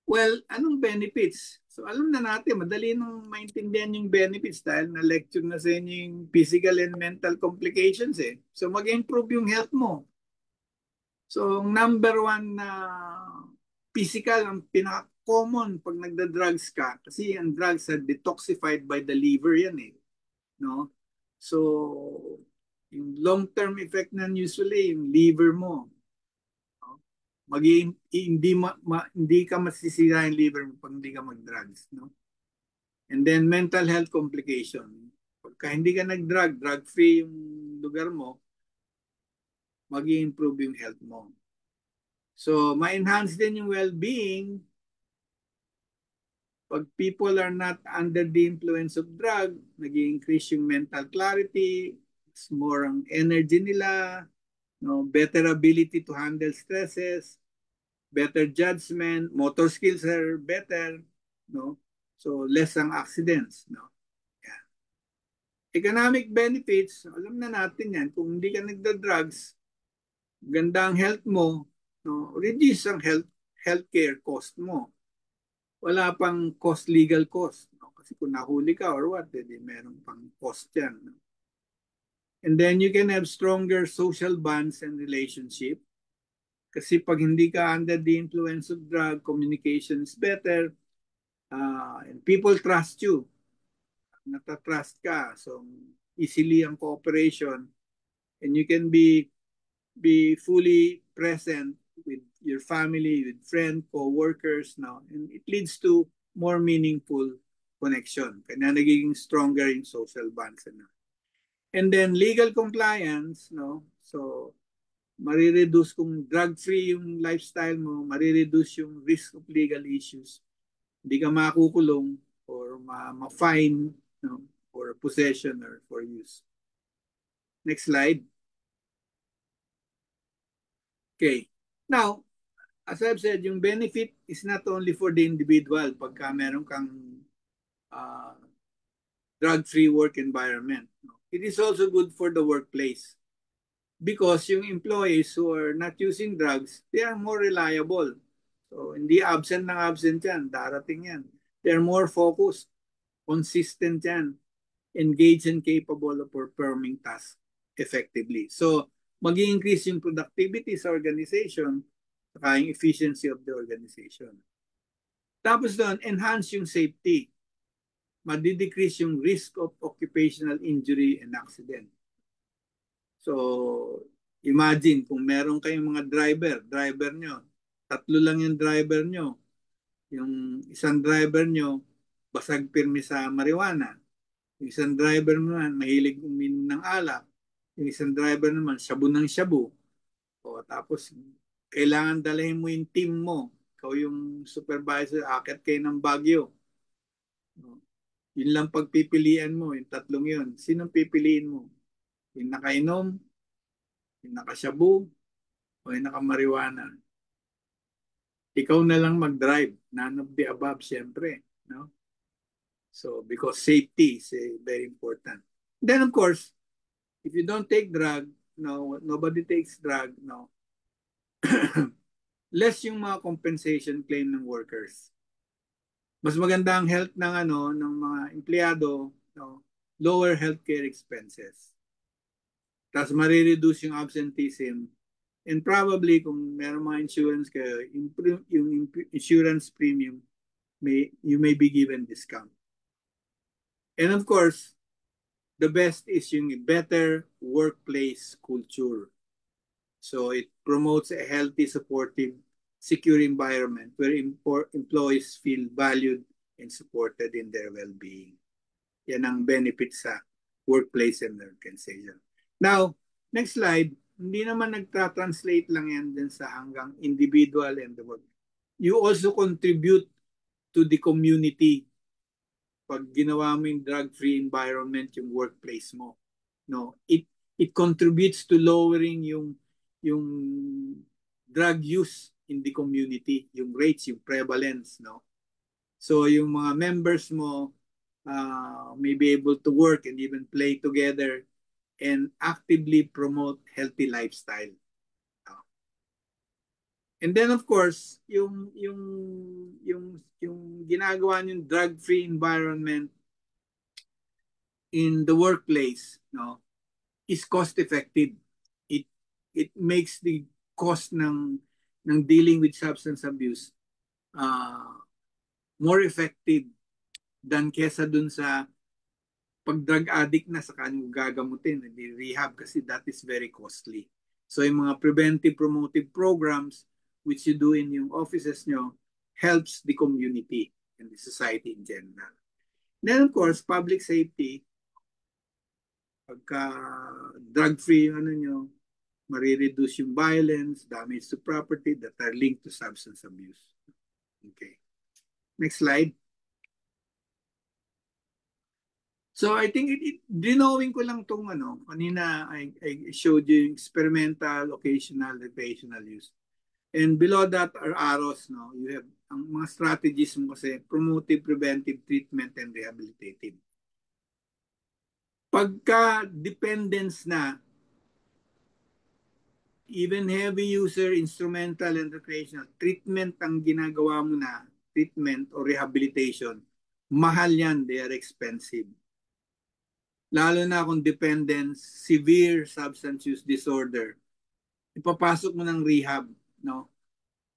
Well, anong benefits? So alam na natin, madali nang maintindihan yung benefits dahil na-lecture na sa inyo yung physical and mental complications eh. So mag-improve yung health mo. So number one na physical, ang pinaka-common pag nagda-drugs ka, kasi ang drugs are detoxified by the liver yan eh. No? So, yung long-term effect na usually, yung liver mo, no? Hindi ka masisira yung liver mo pag hindi ka mag-drugs. No? And then, mental health complication. Pagka hindi ka nag-drug, drug-free yung lugar mo, mag-i-improve yung health mo. So, ma-enhance din yung well-being. Pag people are not under the influence of drug, nag-i-increase yung mental clarity, it's more ang energy nila, no, better ability to handle stresses, better judgment, motor skills are better, no? So less ang accidents, no? Yeah. Economic benefits, alam na natin yan, kung hindi ka nagda-drugs, ganda ang health mo, no, reduce ang healthcare cost mo. Wala pang legal cost. No? Kasi kung nahuli ka or what, edi meron pang cost yan. No? And then you can have stronger social bonds and relationship. Kasi pag hindi ka under the influence of drug, communication is better, and people trust you. Natatrust ka. So, easily ang cooperation. And you can be fully present with your family, with friends, co-workers, no? And it leads to more meaningful connection. Kaya nagiging stronger yung social bonds. No? And then legal compliance, no? So, marireduce kung drug-free yung lifestyle mo, marireduce yung risk of legal issues. Hindi ka makukulong or ma-fine, no? For possession or for use. Next slide. Okay. Now, as I've said, yung benefit is not only for the individual pagka meron kang drug-free work environment. No? It is also good for the workplace because yung employees who are not using drugs, they are more reliable. So, hindi absent yan, darating yan. They are more focused, consistent yan, engaged and capable of performing tasks effectively. So, mag-increase yung productivity sa organization, saka yung efficiency of the organization. Tapos doon, enhance yung safety. Madi-decrease yung risk of occupational injury and accident. So, imagine kung meron kayong mga driver nyo, 3 lang yung driver nyo. Yung isang driver nyo, basag pirmi sa marijuana. Yung isang driver naman, mahilig uminom ng alak. Yung isang driver naman, shabu ng shabu. O, tapos, kailangan dalahin mo yung team mo. Ikaw yung supervisor, akit kayo ng Baguio. Yun lang pagpipilian mo, yung 3 yun. Sinong pipiliin mo? Yung nakainom, yung nakashabu, o yung nakamariwana? Ikaw na lang mag-drive. None of the above, syempre. No? So, because safety is very important. Then, of course, if you don't take drug, no, nobody takes drug, no, less yung mga compensation claim ng workers. Mas maganda ang health ng ng mga empleyado, no, lower healthcare expenses. Tapos marireduce yung absenteeism. And probably kung meron mga insurance kayo, yung insurance premium, you may be given discount. And of course, the best is yung better workplace culture. So it promotes a healthy, supportive, secure environment where employees feel valued and supported in their well-being. Yan ang benefit sa workplace and organization. Now, next slide, hindi naman nagtra-translate lang yan din sa hanggang individual and the work. You also contribute to the community pag ginawa mo yung drug-free environment yung workplace mo. No, it contributes to lowering yung drug use in the community, yung rates, yung prevalence, no? So yung mga members mo may be able to work and even play together and actively promote healthy lifestyle. And then of course, yung ginagawa yung drug-free environment in the workplace, no, is cost effective. It makes the cost ng dealing with substance abuse more effective than kesa dun sa pag drug addict na sa kanyang gagamutin, hindi rehab kasi that is very costly. So yung mga preventive promotive programs which you do in yung offices nyo helps the community and the society in general. Then of course, public safety, pagka drug-free yung nyo, marireduce yung violence, damage to property that are linked to substance abuse. Okay. Next slide. So I think dinowing ko lang itong kanina I showed you yung experimental, occasional, recreational use. And below that are arrows, no? You have ang mga strategies mo kasi promotive, preventive, treatment, and rehabilitative. Pagka dependence na, even heavy user, instrumental, and recreational, treatment ang ginagawa mo na, treatment or rehabilitation, mahal yan, they are expensive. Lalo na kung dependence, severe substance use disorder, ipapasok mo ng rehab, no?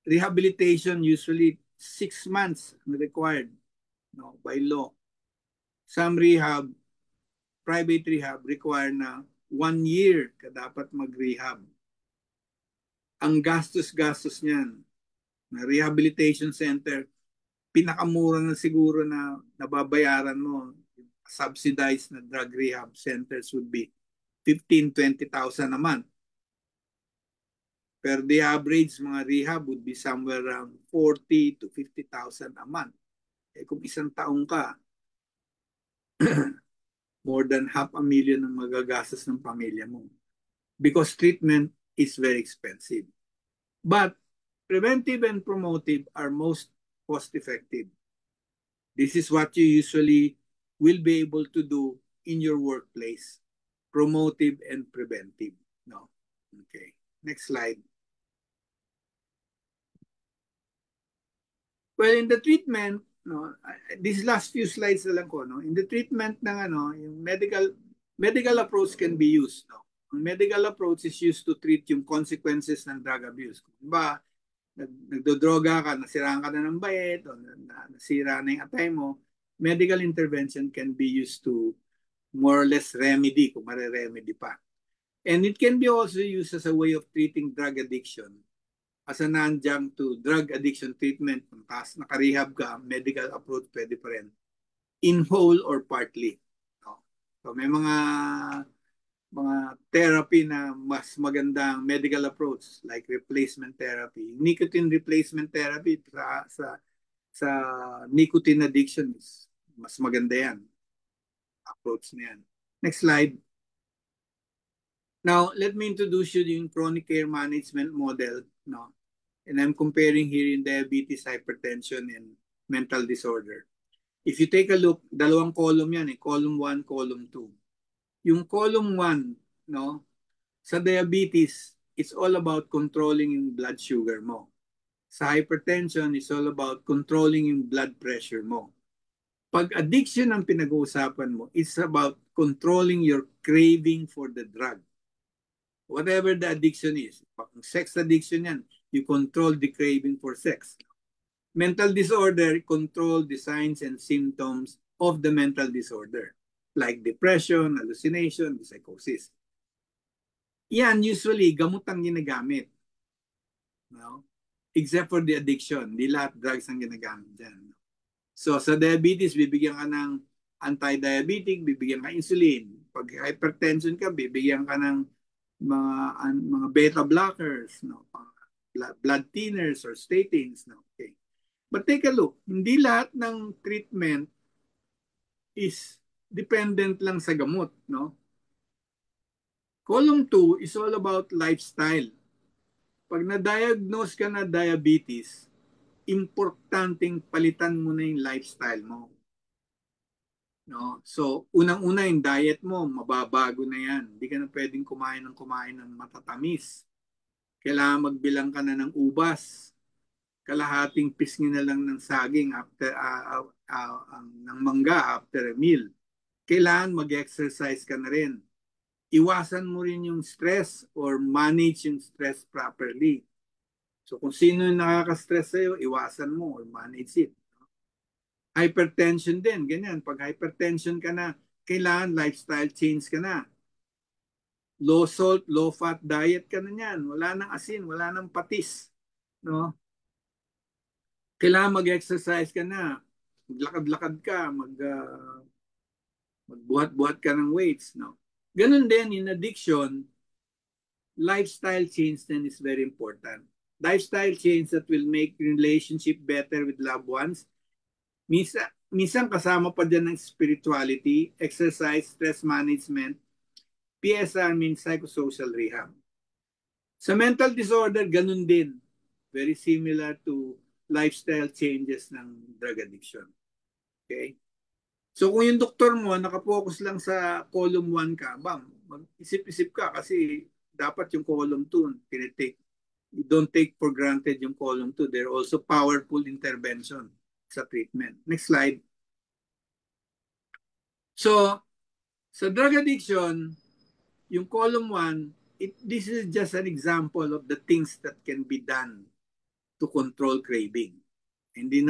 Rehabilitation usually 6 months required, no, by law. Some rehab, private rehab, require na 1 year ka dapat mag-rehab. Ang gastos-gastos niyan, na rehabilitation center, pinakamura na siguro na nababayaran mo, subsidized na drug rehab centers would be 15,000-20,000 a month. Pero the average mga rehab would be somewhere around 40,000 to 50,000 a month. Eh kung isang taong ka, more than 500,000 ang magagastos ng pamilya mo. Because treatment is very expensive. But preventive and promotive are most cost-effective. This is what you usually will be able to do in your workplace. Promotive and preventive. No? Okay. Next slide. Well, in the treatment, no, these last few slides na lang ko, no, in the treatment ng yung medical approach can be used, no. Ang medical approach is used to treat yung consequences ng drug abuse. Diba, nagdodroga ka, nasiraan ka na ng bait, o nasira na yung atay mo, medical intervention can be used to more or less remedy, kung mare-remedy pa. And it can be also used as a way of treating drug addiction. As an adjunct to drug addiction treatment, kung nakarehab ka, medical approach pwede pa rin. In whole or partly. No? So may mga therapy na mas magandang medical approach like replacement therapy. Nicotine replacement therapy sa nicotine addiction is mas maganda yan. Approach na yan. Next slide. Now, let me introduce you yung chronic care management model. No? And I'm comparing here in diabetes, hypertension, and mental disorder. If you take a look, dalawang column yan, column 1, column 2. Yung column 1, no, sa diabetes, it's all about controlling yung blood sugar mo. Sa hypertension, it's all about controlling yung blood pressure mo. Pag addiction ang pinag-uusapan mo, it's about controlling your craving for the drug. Whatever the addiction is. Kung sex addiction yan, you control the craving for sex. Mental disorder, control the signs and symptoms of the mental disorder, like depression, hallucination, psychosis. Yan, usually, gamot ang ginagamit. No? Except for the addiction. Di lahat drugs ang ginagamit dyan. So, sa diabetes, bibigyan ka ng anti-diabetic, bibigyan ka insulin. Pag hypertension ka, bibigyan ka ng mga beta blockers, no? Blood thinners or statins. No? Okay. But take a look, hindi lahat ng treatment is dependent lang sa gamot. No? Column 2 is all about lifestyle. Pag na-diagnose ka na diabetes, importanteng palitan mo na yung lifestyle mo. No? So, unang-una yung diet mo, mababago na yan. Hindi ka na pwedeng kumain ng matatamis. Kailangan magbilang ka na ng ubas. Kalahating pisngi na lang ng saging after ng mangga after a meal. Kailangan mag-exercise ka na rin. Iwasan mo rin yung stress or manage yung stress properly. So kung sino yung nakaka-stress sa'yo, iwasan mo or manage it. Hypertension din, ganyan. Pag hypertension ka na, kailangan lifestyle change ka na. Low salt, low fat diet ka na yan. Wala nang asin, wala nang patis. No? Kailangan mag-exercise ka na. Maglakad-lakad ka, magbuhat-buhat ka ng weights. No? Ganun din, in addiction, lifestyle change then is very important. Lifestyle change that will make relationship better with loved ones. Minsan kasama pa dyan ng spirituality, exercise, stress management. PSR means psychosocial rehab. Sa mental disorder, ganun din. Very similar to lifestyle changes ng drug addiction. Okay? So kung yung doktor mo, nakapokus lang sa column 1 ka, mag-isip-isip ka kasi dapat yung column 2, tinitake. You don't take for granted yung column 2. They're also powerful intervention sa treatment. Next slide. So, sa drug addiction, yung column 1, this is just an example of the things that can be done to control craving. Hindi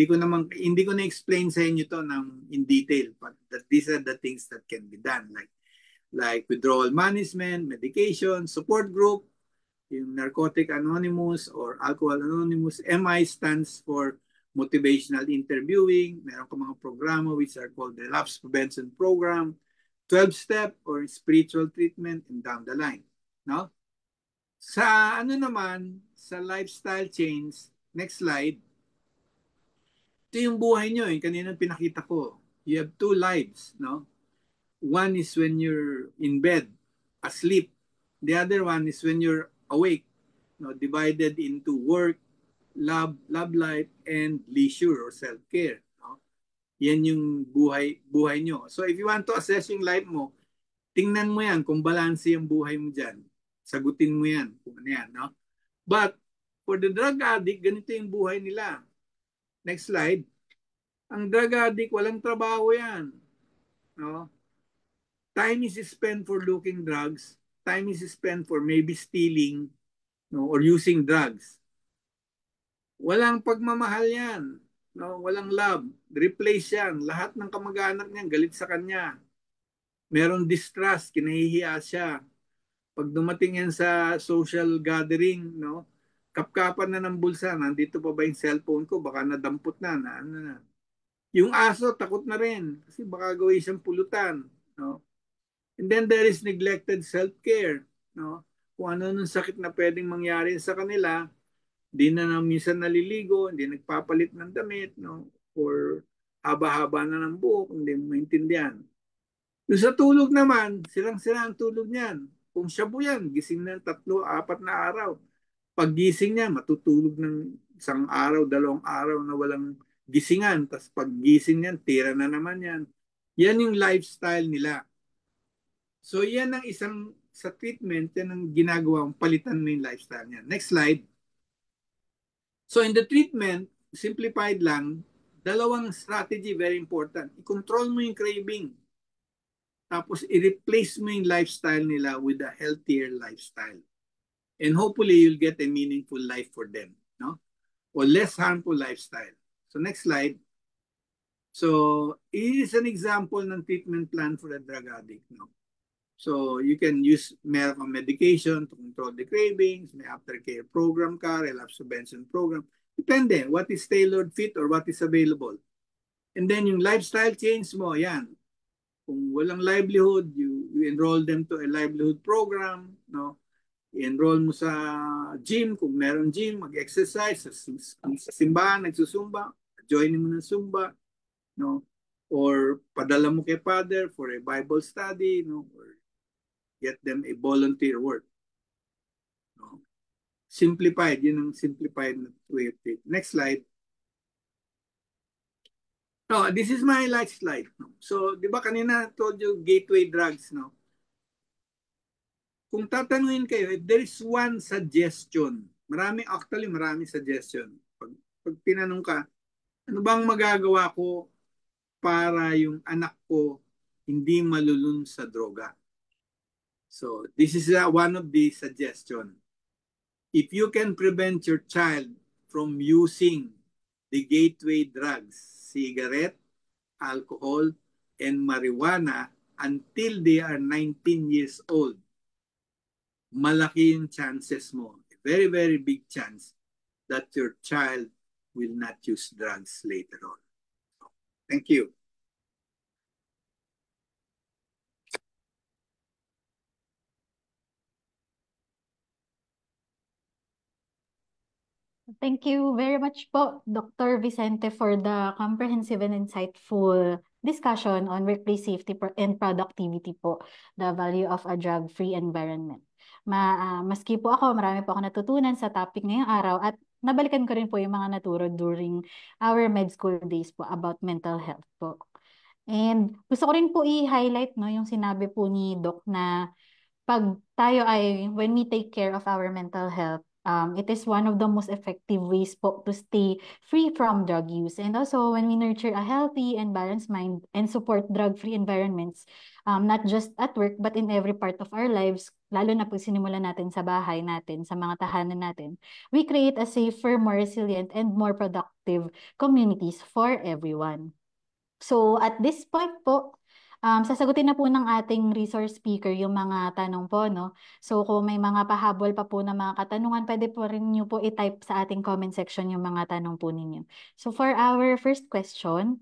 ko na explain sa inyo to in detail, but these are the things that can be done, like withdrawal management, medication, support group, yung Narcotic Anonymous or Alcohol Anonymous. MI stands for motivational interviewing. Meron ka mga programa which are called the relapse prevention program, 12-step or spiritual treatment, and down the line. No? Sa sa lifestyle change, next slide. Ito yung buhay nyo, yung kanina pinakita ko. You have 2 lives, no? One is when you're in bed, asleep. The other one is when you're awake, no? Divided into work, love life, and leisure or self-care. No? Yan yung buhay nyo. So if you want to assess yung life mo, tingnan mo yan kung balanse yung buhay mo dyan. Sagutin mo yan kung ano yan. No? But for the drug addict, ganito yung buhay nila. Next slide. Ang drug addict, walang trabaho yan. No? Time is spent for looking drugs. Time is spent for maybe stealing, no, or using drugs. Walang pagmamahal yan. No? Walang love. Replace yan. Lahat ng kamag-anak niyan galit sa kanya. Meron distrust, kinahihiya siya. Pag dumating yan sa social gathering, no, kapkapan na ng bulsa, nandito pa ba yung cellphone ko? Baka nadampot na. Yung aso, takot na rin. Kasi baka gawin siyang pulutan. No? And then there is neglected self-care. No? Kung ano nung sakit na pwedeng mangyari sa kanila, di na minsan naliligo, hindi nagpapalit ng damit, no? Or haba-haba na ng buhok, hindi mo maintindihan. Yung sa tulog naman, sirang-sira ang tulog niyan. Kung shabu yan, gising na 3-4 na araw. Pag gising niya, matutulog ng 1 araw, 2 araw na walang gisingan. Tapos pag gising niyan, tira na naman yan. Yan yung lifestyle nila. So yan ang isang sa treatment, yan ang ginagawa, palitan mo yung lifestyle niya. Next slide. So in the treatment, simplified lang, 2 strategy very important. I-control mo yung craving. Tapos i-replace mo yung lifestyle nila with a healthier lifestyle. And hopefully you'll get a meaningful life for them, no? Or less harmful lifestyle. So next slide. So it is an example ng treatment plan for a drug addict, no? So you can use medication to control the cravings, may aftercare program ka, relapse prevention program. Depende what is tailored fit or what is available. And then yung lifestyle change mo, yan. Kung walang livelihood, you enroll them to a livelihood program, no? I-enroll mo sa gym, kung meron gym, mag-exercise, sa simbahan, nagsusumba, join mo ng zumba, no? Or padala mo kay father for a Bible study, no? Or get them a volunteer work. No? Simplified, yun ang simplified way of it. Next slide. No, this is my last slide. No? So, di ba kanina told you gateway drugs, no? Kung tatanungin kayo, if there is one suggestion, marami suggestion. Pag tinanong ka, ano bang magagawa ko para yung anak ko hindi malulun sa droga? So, this is one of the suggestion. If you can prevent your child from using the gateway drugs, cigarette, alcohol, and marijuana until they are 19 years old, malaki yung chances mo, a very, very big chance that your child will not use drugs later on. Thank you. Thank you very much po, Dr. Vicente, for the comprehensive and insightful discussion on workplace safety and productivity po, the value of a drug-free environment. Maski po ako, marami po ako natutunan sa topic ngayong araw at nabalikan ko rin po yung mga naturo during our med school days po about mental health po. And gusto ko rin po i-highlight, no, yung sinabi po ni Doc na when we take care of our mental health, it is one of the most effective ways po to stay free from drug use. And also, when we nurture a healthy and balanced mind and support drug-free environments, not just at work, but in every part of our lives, lalo na pag sinimulan natin sa bahay natin, sa mga tahanan natin, we create a safer, more resilient, and more productive communities for everyone. So, at this point po, sasagutin na po ng ating resource speaker yung mga tanong po, no? So, kung may mga pahabol pa po na mga katanungan, pwede po rin niyo po i-type sa ating comment section yung mga tanong po ninyo. So, for our first question,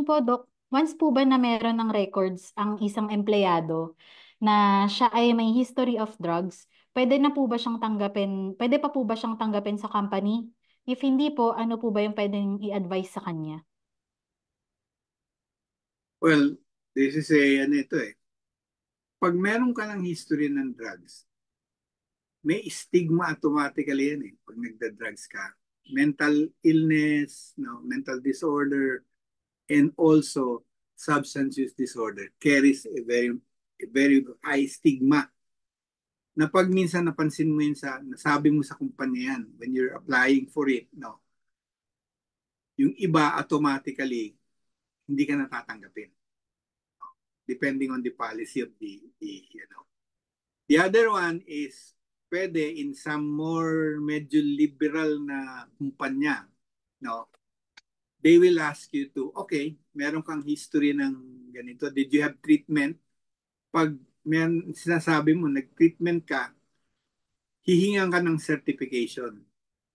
po, Doc, once po ba na meron ng records ang isang empleyado na siya ay may history of drugs, pwede pa po ba siyang tanggapin sa company? If hindi po, ano po ba yung pwedeng i-advise sa kanya? Well, this is ano ito eh. Pag meron ka ng history ng drugs, may stigma automatically yan eh. Pag nagda-drugs ka. Mental illness, no, mental disorder, and also substance use disorder carries a very high stigma na pag minsan napansin mo yun nasabi mo sa kumpanya yan when you're applying for it, no, yung iba automatically hindi ka natatanggapin depending on the policy of the you know. The other one is pwede in some more medyo liberal na kumpanya, no, they will ask you to, okay, meron kang history ng ganito, did you have treatment? Pag sinasabi mo, nag-treatment ka, hihingan ka ng certification.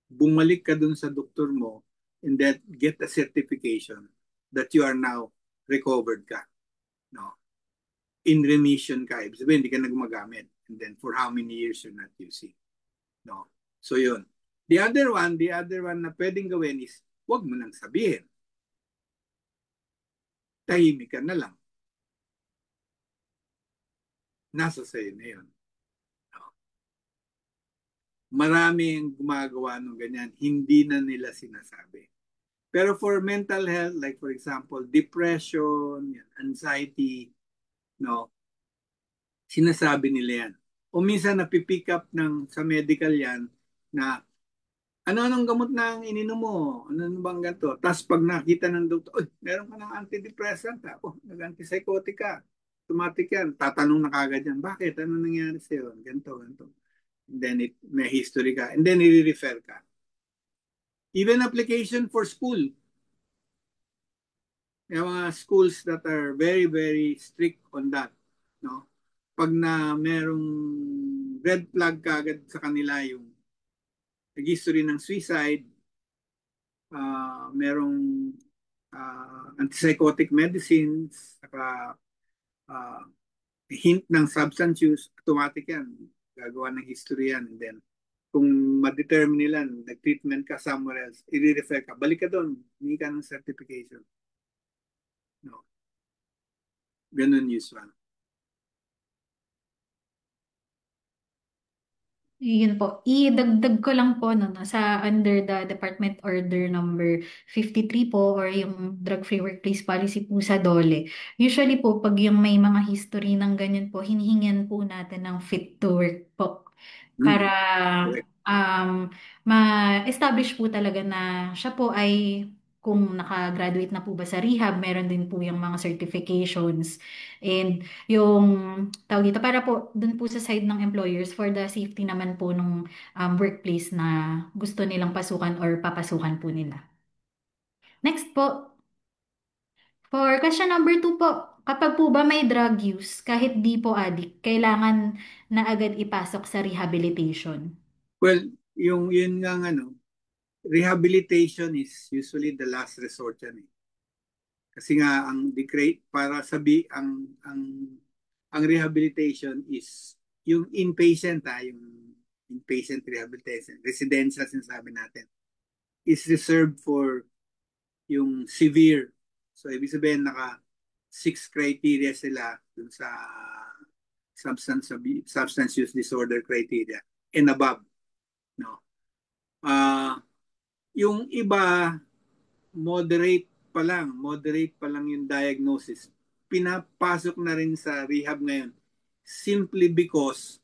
Bumalik ka dun sa doktor mo and then get a certification that you are now recovered ka. No? In remission ka. Ibig sabihin, hindi ka na gumagamit. And then for how many years you're not using. No? So yun. The other one na pwedeng gawin is, huwag mo nang sabihin. Tahimik ka na lang. Nasa sa'yo na yun. Maraming gumagawa ng ganyan, hindi na nila sinasabi. Pero for mental health, like for example, depression, anxiety, no, sinasabi nila yan. O minsan napipick up sa medical yan na ano-anong gamot na ang ininom mo? Ano bang ganito? Tapos pag nakita ng doktor, meron ka ng antidepressant. Nag-antipsychotic ka. Automatic yan. Tatanong na kagad yan. Bakit? Ano nangyari sa'yo? Ganito. And then may history ka. And then i-refer ka. Even application for school. Yung mga schools that are very, very strict on that. No? Pag na merong red flag kagad sa kanila yung nag-history ng suicide, merong antipsychotic medicines, saka hint ng substance use, automatic yan. Gagawa ng history yan. And then, kung ma-determine nila, nag-treatment ka somewhere else, i-refer ka, balik ka doon, hindi ka ng certification. No. Ganun usual. Yun po. Idagdag ko lang po no, sa under the Department Order number 53 po or yung drug-free workplace policy po sa DOLE. Usually po pag yung may mga history ng ganyan po, hinihingan po natin ng fit to work po para Correct. ma-establish po talaga na siya po ay kung naka-graduate na po ba sa rehab, meron din po yung mga certifications and yung tawag dito para po dun po sa side ng employers for the safety naman po nung workplace na gusto nilang pasukan or papasukan po nila. Next po, for question number 2 po, kapag po ba may drug use, kahit di po addict, kailangan na agad ipasok sa rehabilitation? Well, yun nga rehabilitation is usually the last resort yan eh. Kasi nga para ang rehabilitation is yung inpatient yung inpatient rehabilitation, residential sinasabi natin, is reserved for yung severe. So ibig sabihin 6 criteria sila dun sa substance use disorder criteria and above, no. Yung iba, moderate pa lang yung diagnosis. Pinapasok na rin sa rehab ngayon. Simply because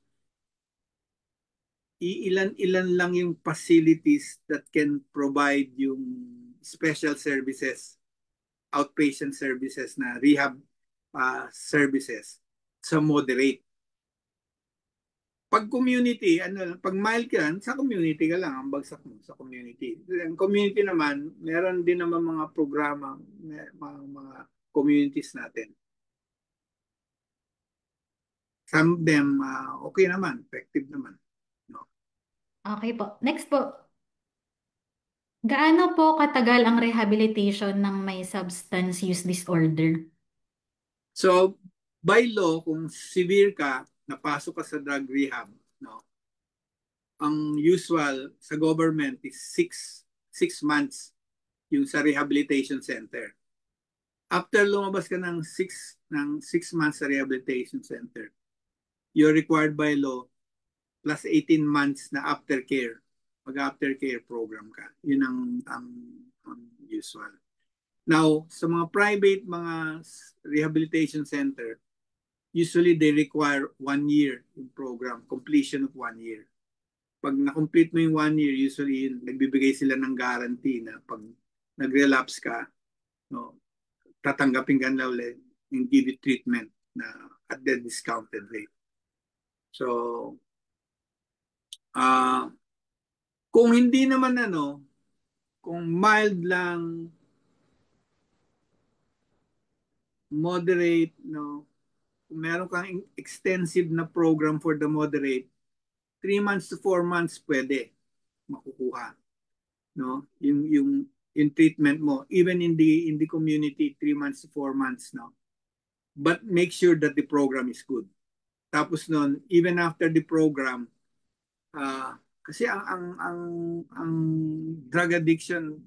ilan-ilan lang yung facilities that can provide yung special services, outpatient services na rehab services sa moderate. Pag community, pag mild ka, sa community ka lang, ang bagsak mo sa community. Ang community naman, meron din naman mga programa, mga communities natin. Some of them, okay naman, effective naman. No? Okay po. Next po. Gaano po katagal ang rehabilitation ng may substance use disorder? So, by law, kung severe ka, napasok ka sa drug rehab, no? Ang usual sa government is six months yung sa rehabilitation center. After lumabas ka ng 6 months sa rehabilitation center, you're required by law plus 18 months na aftercare. Mag-aftercare program ka. Yun ang usual. Now, sa mga private, mga rehabilitation center, usually they require 1 year yung program, completion of 1 year. Pag na-complete mo yung 1 year, usually nagbibigay sila ng guarantee na pag nag-relapse ka, no, tatanggapin ka na ulit and give you treatment na at the discounted rate. So, kung hindi naman kung mild lang, moderate, no, kung meron kang extensive na program for the moderate, 3 months to 4 months pwede makukuha. No? Yung treatment mo, even in the community, 3 months to 4 months. No? But make sure that the program is good. Tapos nun, even after the program, kasi ang drug addiction,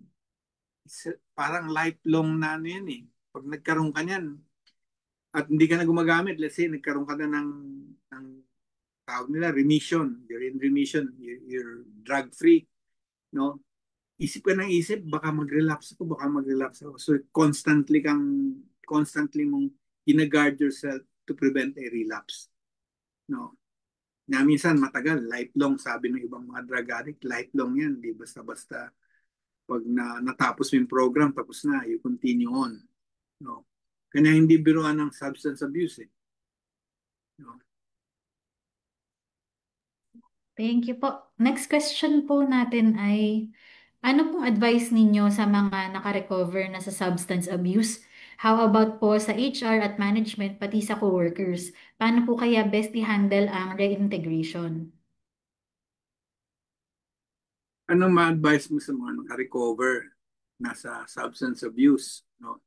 parang lifelong na yan eh. Pag nagkaroon ka niyan, at hindi ka na gumagamit, let's say, nagkaroon ka na ng tawag nila, remission. You're in remission. You're drug-free. No? Isip ka ng isip, baka mag-relapse ako. So, constantly mong gina-guard yourself to prevent a relapse. No? Na minsan matagal, lifelong, sabi ng ibang mga drug addict, lifelong yan. Di basta-basta pag natapos mo yung program, tapos na, you continue on. No? Kaya hindi biruan ng substance abuse. No? Thank you po. Next question po natin ay, ano pong advice ninyo sa mga nakarecover na sa substance abuse? How about po sa HR at management pati sa coworkers? Paano po kaya best i-handle ang reintegration? Ano ma-advise mo sa mga naka-recover na sa substance abuse? No?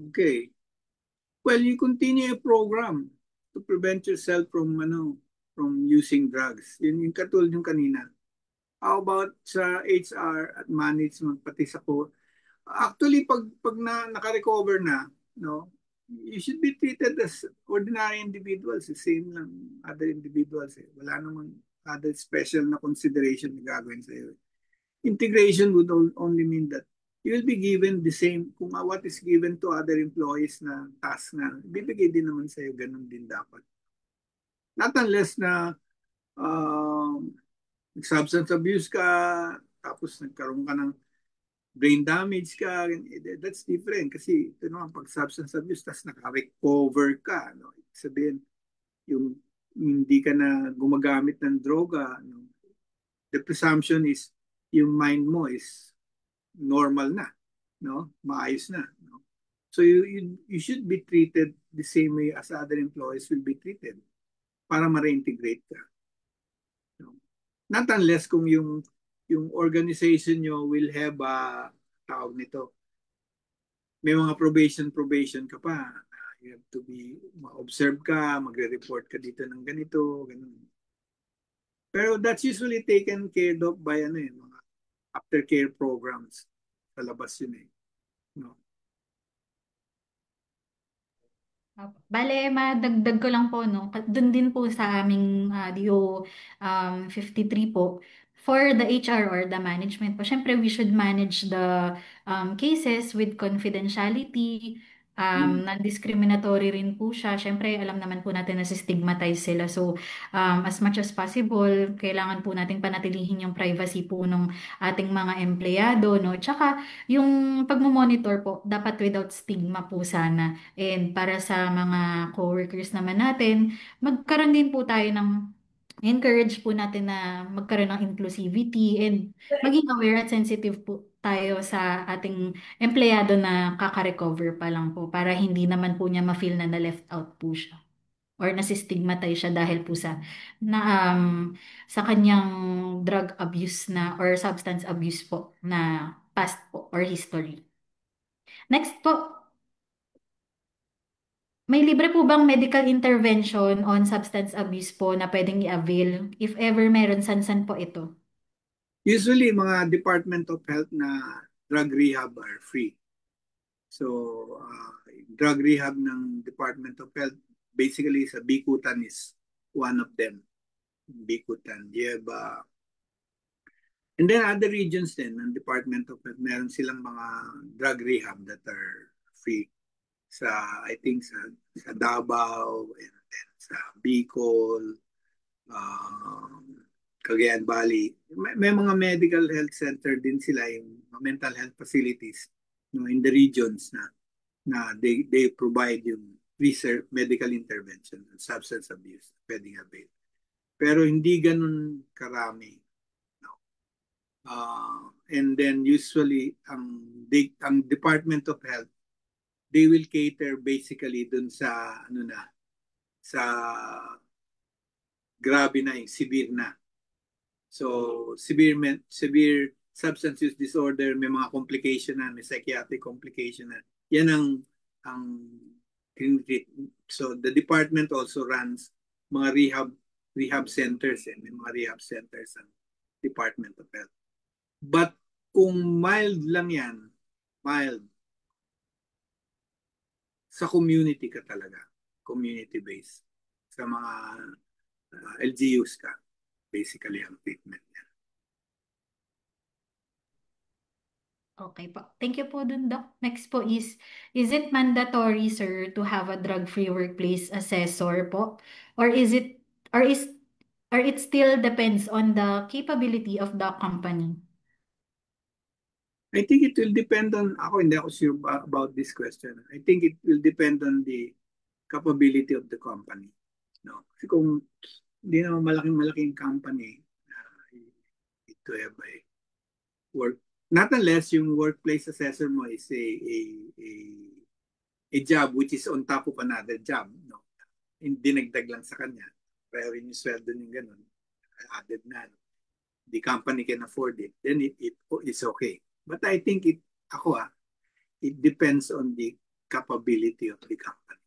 Okay. Well, you continue a program to prevent yourself from using drugs. Yun yung katulad yung kanina. How about sa HR at management pati sa co? Actually, pag naka-recover na, no, you should be treated as ordinary individuals, the same lang other individuals. Eh. Wala namang other special na consideration na gagawin sa iyo. Integration would only mean that you will be given the same, kung what is given to other employees na task na, bibigay din naman sa iyo, ganun din dapat. Not unless na substance abuse ka, tapos nagkaroon ka ng brain damage ka, that's different. Kasi ito naman, pag substance abuse, tapos naka-recover ka, no? Sabihin, yung hindi ka na gumagamit ng droga, no? The presumption is, yung mind mo is normal na, no? Maayos na, no? So you should be treated the same way as other employees will be treated para ma-reintegrate ka. No? Not unless kung yung organization nyo will have tawag nito, may mga probation ka pa. You have to be, ma-observe ka, magre-report ka dito ng ganito, ganun. Pero that's usually taken care of by mga aftercare programs sa labas yun eh. No? Bale, madagdag ko lang po, no? Doon din po sa aming DO 53 po, For the HR or the management po, syempre we should manage the cases with confidentiality, non-discriminatory rin po siya. Syempre, alam naman po natin na stigmatize sila. So, as much as possible, kailangan po nating panatilihin yung privacy po ng ating mga empleyado, no? Tsaka, yung pagmamonitor po, dapat without stigma po sana. And para sa mga coworkers naman natin, magkaroon din po tayo ng encourage po natin na magkaroon ng inclusivity and maging aware at sensitive po tayo sa ating empleyado na kaka-recover pa lang po para hindi naman po niya ma-feel na na-left out po siya or nasistigmatize siya dahil po na, sa kanyang drug abuse na or substance abuse po na past po or history. Next po, may libre po bang medical intervention on substance abuse po na pwedeng i-avail? If ever meron, san po ito? Usually, mga Department of Health na drug rehab are free. So, drug rehab ng Department of Health, basically sa Bikutan is one of them. Bikutan, Dieba. And then other regions din ng Department of Health, meron silang mga drug rehab that are free. I think sa Davao, and then sa Bicol, Cagayan Valley. May mga medical health center din sila, yung mental health facilities in the regions na they provide yung research, medical intervention and substance abuse pwedeng avail. Pero hindi ganun karami. No? And then usually ang Department of Health, they will cater basically dun sa sa grabe na yung severe na. So severe substance use disorder, may mga complication na, may psychiatric complication na. Yan ang so the department also runs mga rehab centers, may mga rehab centers ang Department of Health. But kung mild lang yan, mild, sa community ka talaga, community-based. Sa mga LGUs ka, basically ang treatment niya. Okay po. Thank you po dun, Doc. Next po is it mandatory, sir, to have a drug-free workplace assessor po? Or it still depends on the capability of the company? I think it will depend on, hindi ako sure about this question. I think it will depend on the capability of the company. No? Kasi kung hindi naman malaking company, to have a work, not unless yung workplace assessor mo is a job which is on top of another job. No? Dinagdag lang sa kanya. Pero yung sweldo yung ganun, added na. The company can afford it, then it is okay. But I think it depends on the capability of the company.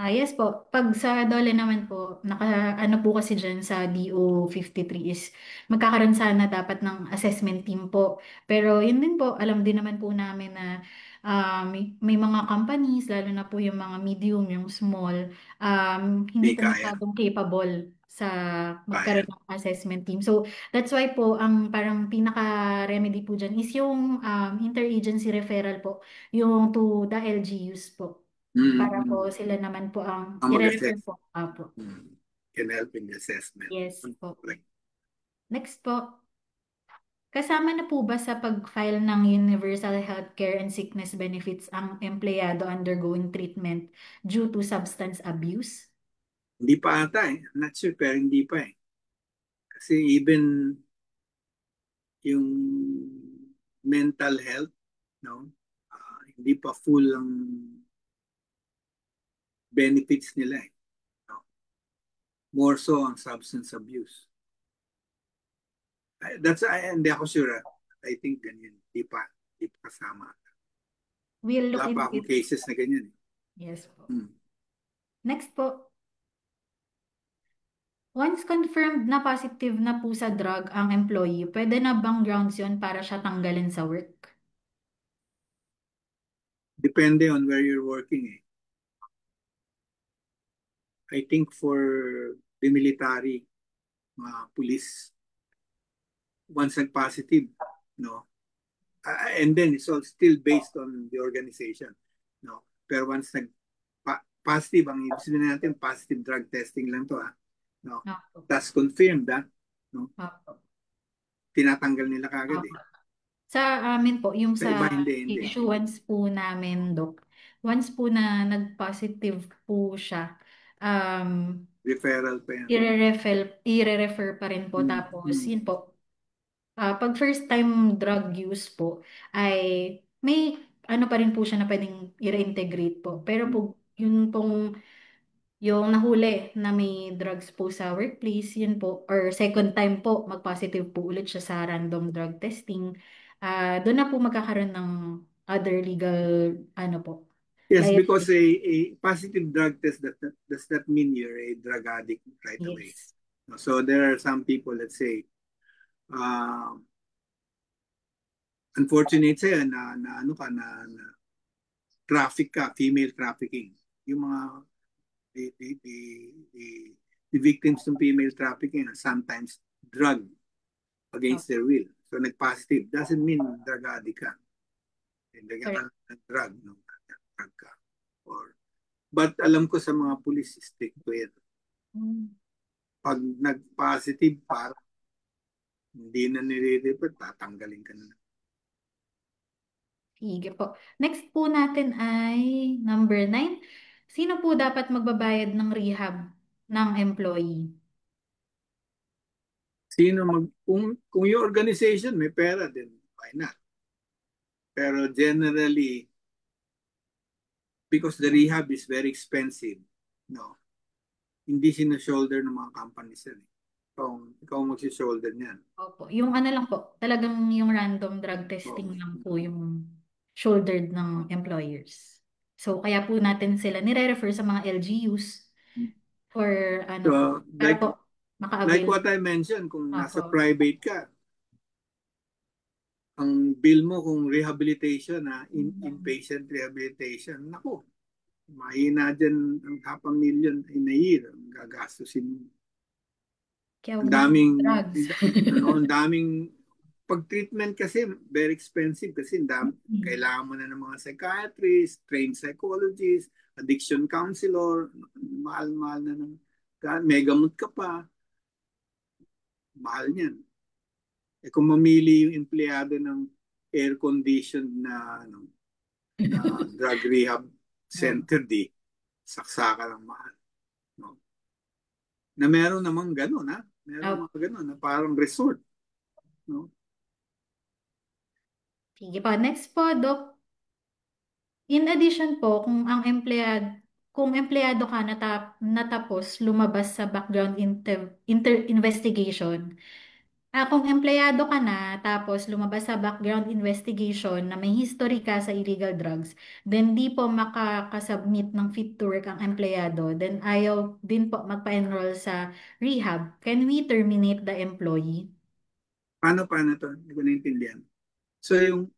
Yes po. Pag sa DOLE naman po, ano po kasi dyan sa DO 53 is magkakaroon sana dapat ng assessment team po. Pero yun din po, alam din naman po namin na may mga companies, lalo na po yung mga medium, yung small, hindi po masyadong capable sa magkaroon ng assessment team. So, that's why po, ang parang pinaka-remedy po dyan is yung interagency referral po, yung to the LGUs po. Para po sila naman po ang i-refer po. Can help in the assessment. Yes po. Next po. Kasama na po ba sa pag-file ng Universal Healthcare and Sickness Benefits ang empleyado undergoing treatment due to substance abuse? Hindi pa ata eh. I'm not sure, pero hindi pa eh. Kasi even yung mental health, no, hindi pa full ang benefits nila eh. No? More so ang substance abuse. Hindi ako sure. I think ganyan. Hindi pa kasama. We'll look Wala pa akong cases na ganyan. Yes po. Next po. Once confirmed na positive na po sa drug ang employee, pwede na bang grounds yun para siya tanggalin sa work? Depende on where you're working eh. I think for the military, mga police, once nag-positive, no? And then it's all still based on the organization, no? Pero once positive, ang ibig sabihin natin, positive drug testing lang to, no? Opo. That's confirmed, no? Opo. Tinatanggal nila kagad, Opo. Sa amin po, yung Sa sa iba, hindi. issuance po namin, Dok, once po na nag-positive po siya, Referral pa yan. i-refer pa rin po. Tapos, yun po, pag first time drug use po, ay may ano pa rin po siya na pwedeng i-reintegrate po. Pero po, yun pong yung nahuli na may drugs po sa workplace, yun po, or second time po, mag-positive po ulit siya sa random drug testing, doon na po magkakaroon ng other legal, ano po, Yes, because liability. a positive drug test does not mean you're a drug addict right away. Yes. So there are some people, let's say, unfortunate sa'yo na ano ka, na traffic ka, female trafficking. Yung mga the victims ng female trafficking sometimes drug against their will. So nag-positive doesn't mean drug addict ka. Hindi ka ng drug, no? Drug ka. But alam ko sa mga police, strict ko yan. Pag nag-positive, parang hindi na nire-report, tatanggalin ka na. Sige po. Next po natin ay number 9. Sino po dapat magbabayad ng rehab ng employee? Kung yung organization may pera, then why not? Pero generally, because the rehab is very expensive, no, hindi sino-shoulder ng mga companies yan. Ikaw magsi-shoulder niyan. Opo. Yung ano lang po, talagang yung random drug testing lang po yung shouldered ng employers. So, kaya po natin sila nire-refer sa mga LGUs for ano po, para po maka-avail. Like what I mentioned, kung nasa private ka, ang bill mo kung rehabilitation, inpatient rehabilitation, naku, mahina dyan ang half a million in a year ang gagastusin mo. Kaya ang daming drugs. ang daming pag-treatment kasi very expensive kasi kailangan mo na ng mga psychiatrists, trained psychologists, addiction counselor, mahal-mahal na may gamot ka pa. Mahal niyan. Kung mamili yung empleyado ng air-conditioned na drug rehab center, saksaka lang mahal. No? Na meron namang gano'n, Meron mga gano'n na parang resort. No? Sige po. Next po, Doc. In addition po, kung empleyado ka natapos lumabas sa background investigation, kung empleyado ka na tapos lumabas sa background investigation na may history ka sa illegal drugs, then di po makakasubmit ng fit to work ang empleyado, then ayaw din po magpa-enroll sa rehab, can we terminate the employee? Paano to? Hindi ko naintindihan. So yung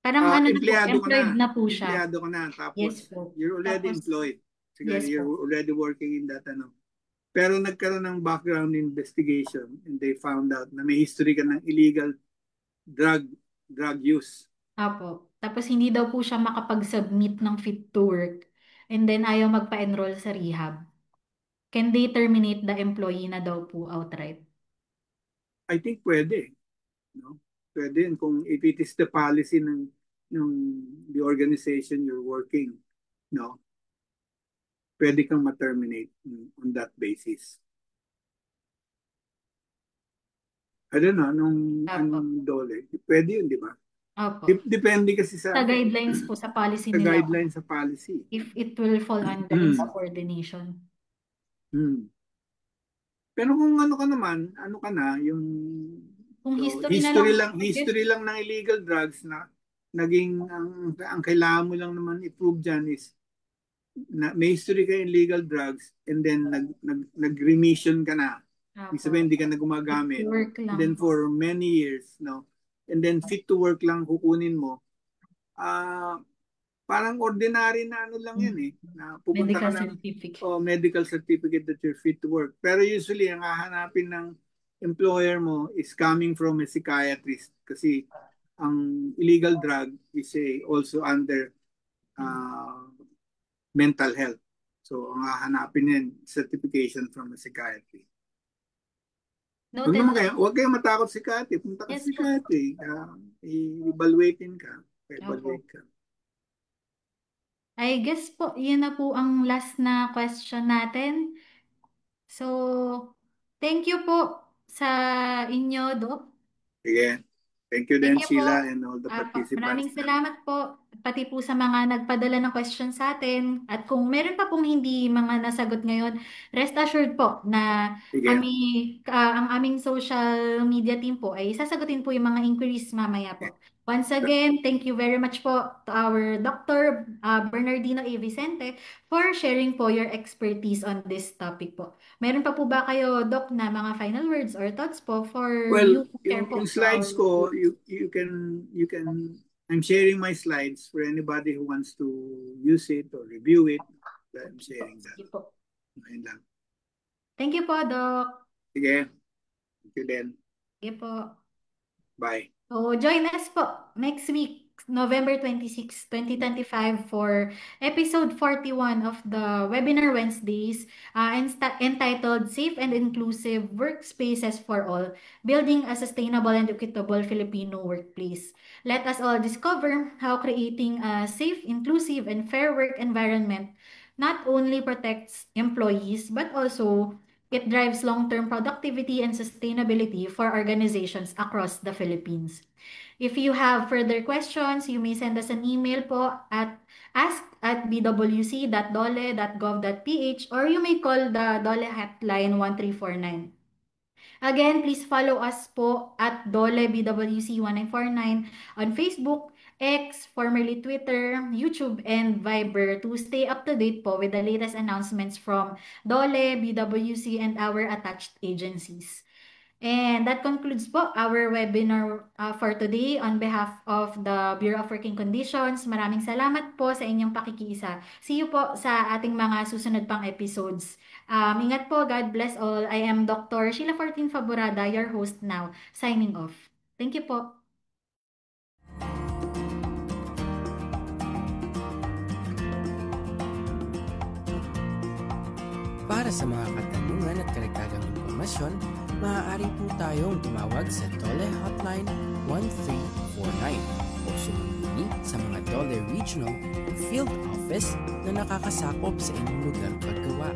Parang empleyado ka employed na po siya. Empleyado ka na, tapos Yes po. you're already employed. Yes you're po. already working in that Pero nagkaroon ng background investigation and they found out na may history ka ng illegal drug use. Apo. Tapos hindi daw po siya makapag-submit ng fit to work and then ayaw magpa-enroll sa rehab. Can they terminate the employee na daw po outright? I think pwede. No? Pwede kung if it is the policy ng the organization you're working, no? Pwede kang ma-terminate on that basis. I don't know, anong dole. Pwede yun, di ba? Opo. Depende kasi sa guidelines po sa policy nila. Guidelines sa policy. If it will fall under insubordination. Pero kung ano ka naman, yung kung history lang ng illegal drugs na naging ang kailangan mo lang naman i-prove dyan is na may history ka in illegal drugs and then nag-remission ka na. Ibig sabihin, hindi ka na gumagamit. And then for many years, no? And then fit to work lang kukunin mo. Parang ordinary na lang yan na pupunta medical ka ng certificate. Medical certificate that you're fit to work. Pero usually, ang hahanapin ng employer mo is coming from a psychiatrist kasi ang illegal drug is also under mental health. So, ang hahanapin yan, certification from a psychiatrist. Noted. Huwag kayong matakot sa psychiatry. Punta ka sa psychiatry. I-evaluatein ka. I-evaluate ka. I guess po, yun na po ang last na question natin. So, thank you po sa inyo, Doc. Sige. Thank you din, Sheila, and all the participants. Maraming salamat po, pati po sa mga nagpadala ng questions sa atin. At kung meron pa pong hindi mga nasagot ngayon, rest assured po na ang aming social media team po ay sasagutin po yung mga inquiries mamaya po. Once again, thank you very much po to our Dr. Bernardino A. Vicente for sharing po your expertise on this topic po. Meron pa po ba kayo, Doc, na mga final words or thoughts po for you? Yung slides ko, you can I'm sharing my slides for anybody who wants to use it or review it. I'm sharing that. Thank you po, Doc. Sige. Thank you then. Sige po. Bye. So, join us po next week, November 26, 2025 for episode 41 of the Webinar Wednesdays entitled Safe and Inclusive Workspaces for All, Building a Sustainable and Equitable Filipino Workplace. Let us all discover how creating a safe, inclusive, and fair work environment not only protects employees, but also it drives long-term productivity and sustainability for organizations across the Philippines. If you have further questions, you may send us an email po at ask@bwc.dole.gov.ph or you may call the Dole Hotline 1349. Again, please follow us po at Dole BWC 1949 on Facebook, X, formerly Twitter, YouTube, and Viber to stay up to date po with the latest announcements from Dole, BWC, and our attached agencies. And that concludes po our webinar for today on behalf of the Bureau of Working Conditions. Maraming salamat po sa inyong pakikiisa. See you po sa ating mga susunod pang episodes. Ingat po, God bless all. I am Dr. Sheila Fortin Faborada, your host now, signing off. Thank you po. Para sa mga katanungan at karagdagang impormasyon, maaari po tayong tumawag sa Dole Hotline 1349 o sumambuni sa mga Dole Regional Field Office na nakakasakop sa inyong lugar paggawa.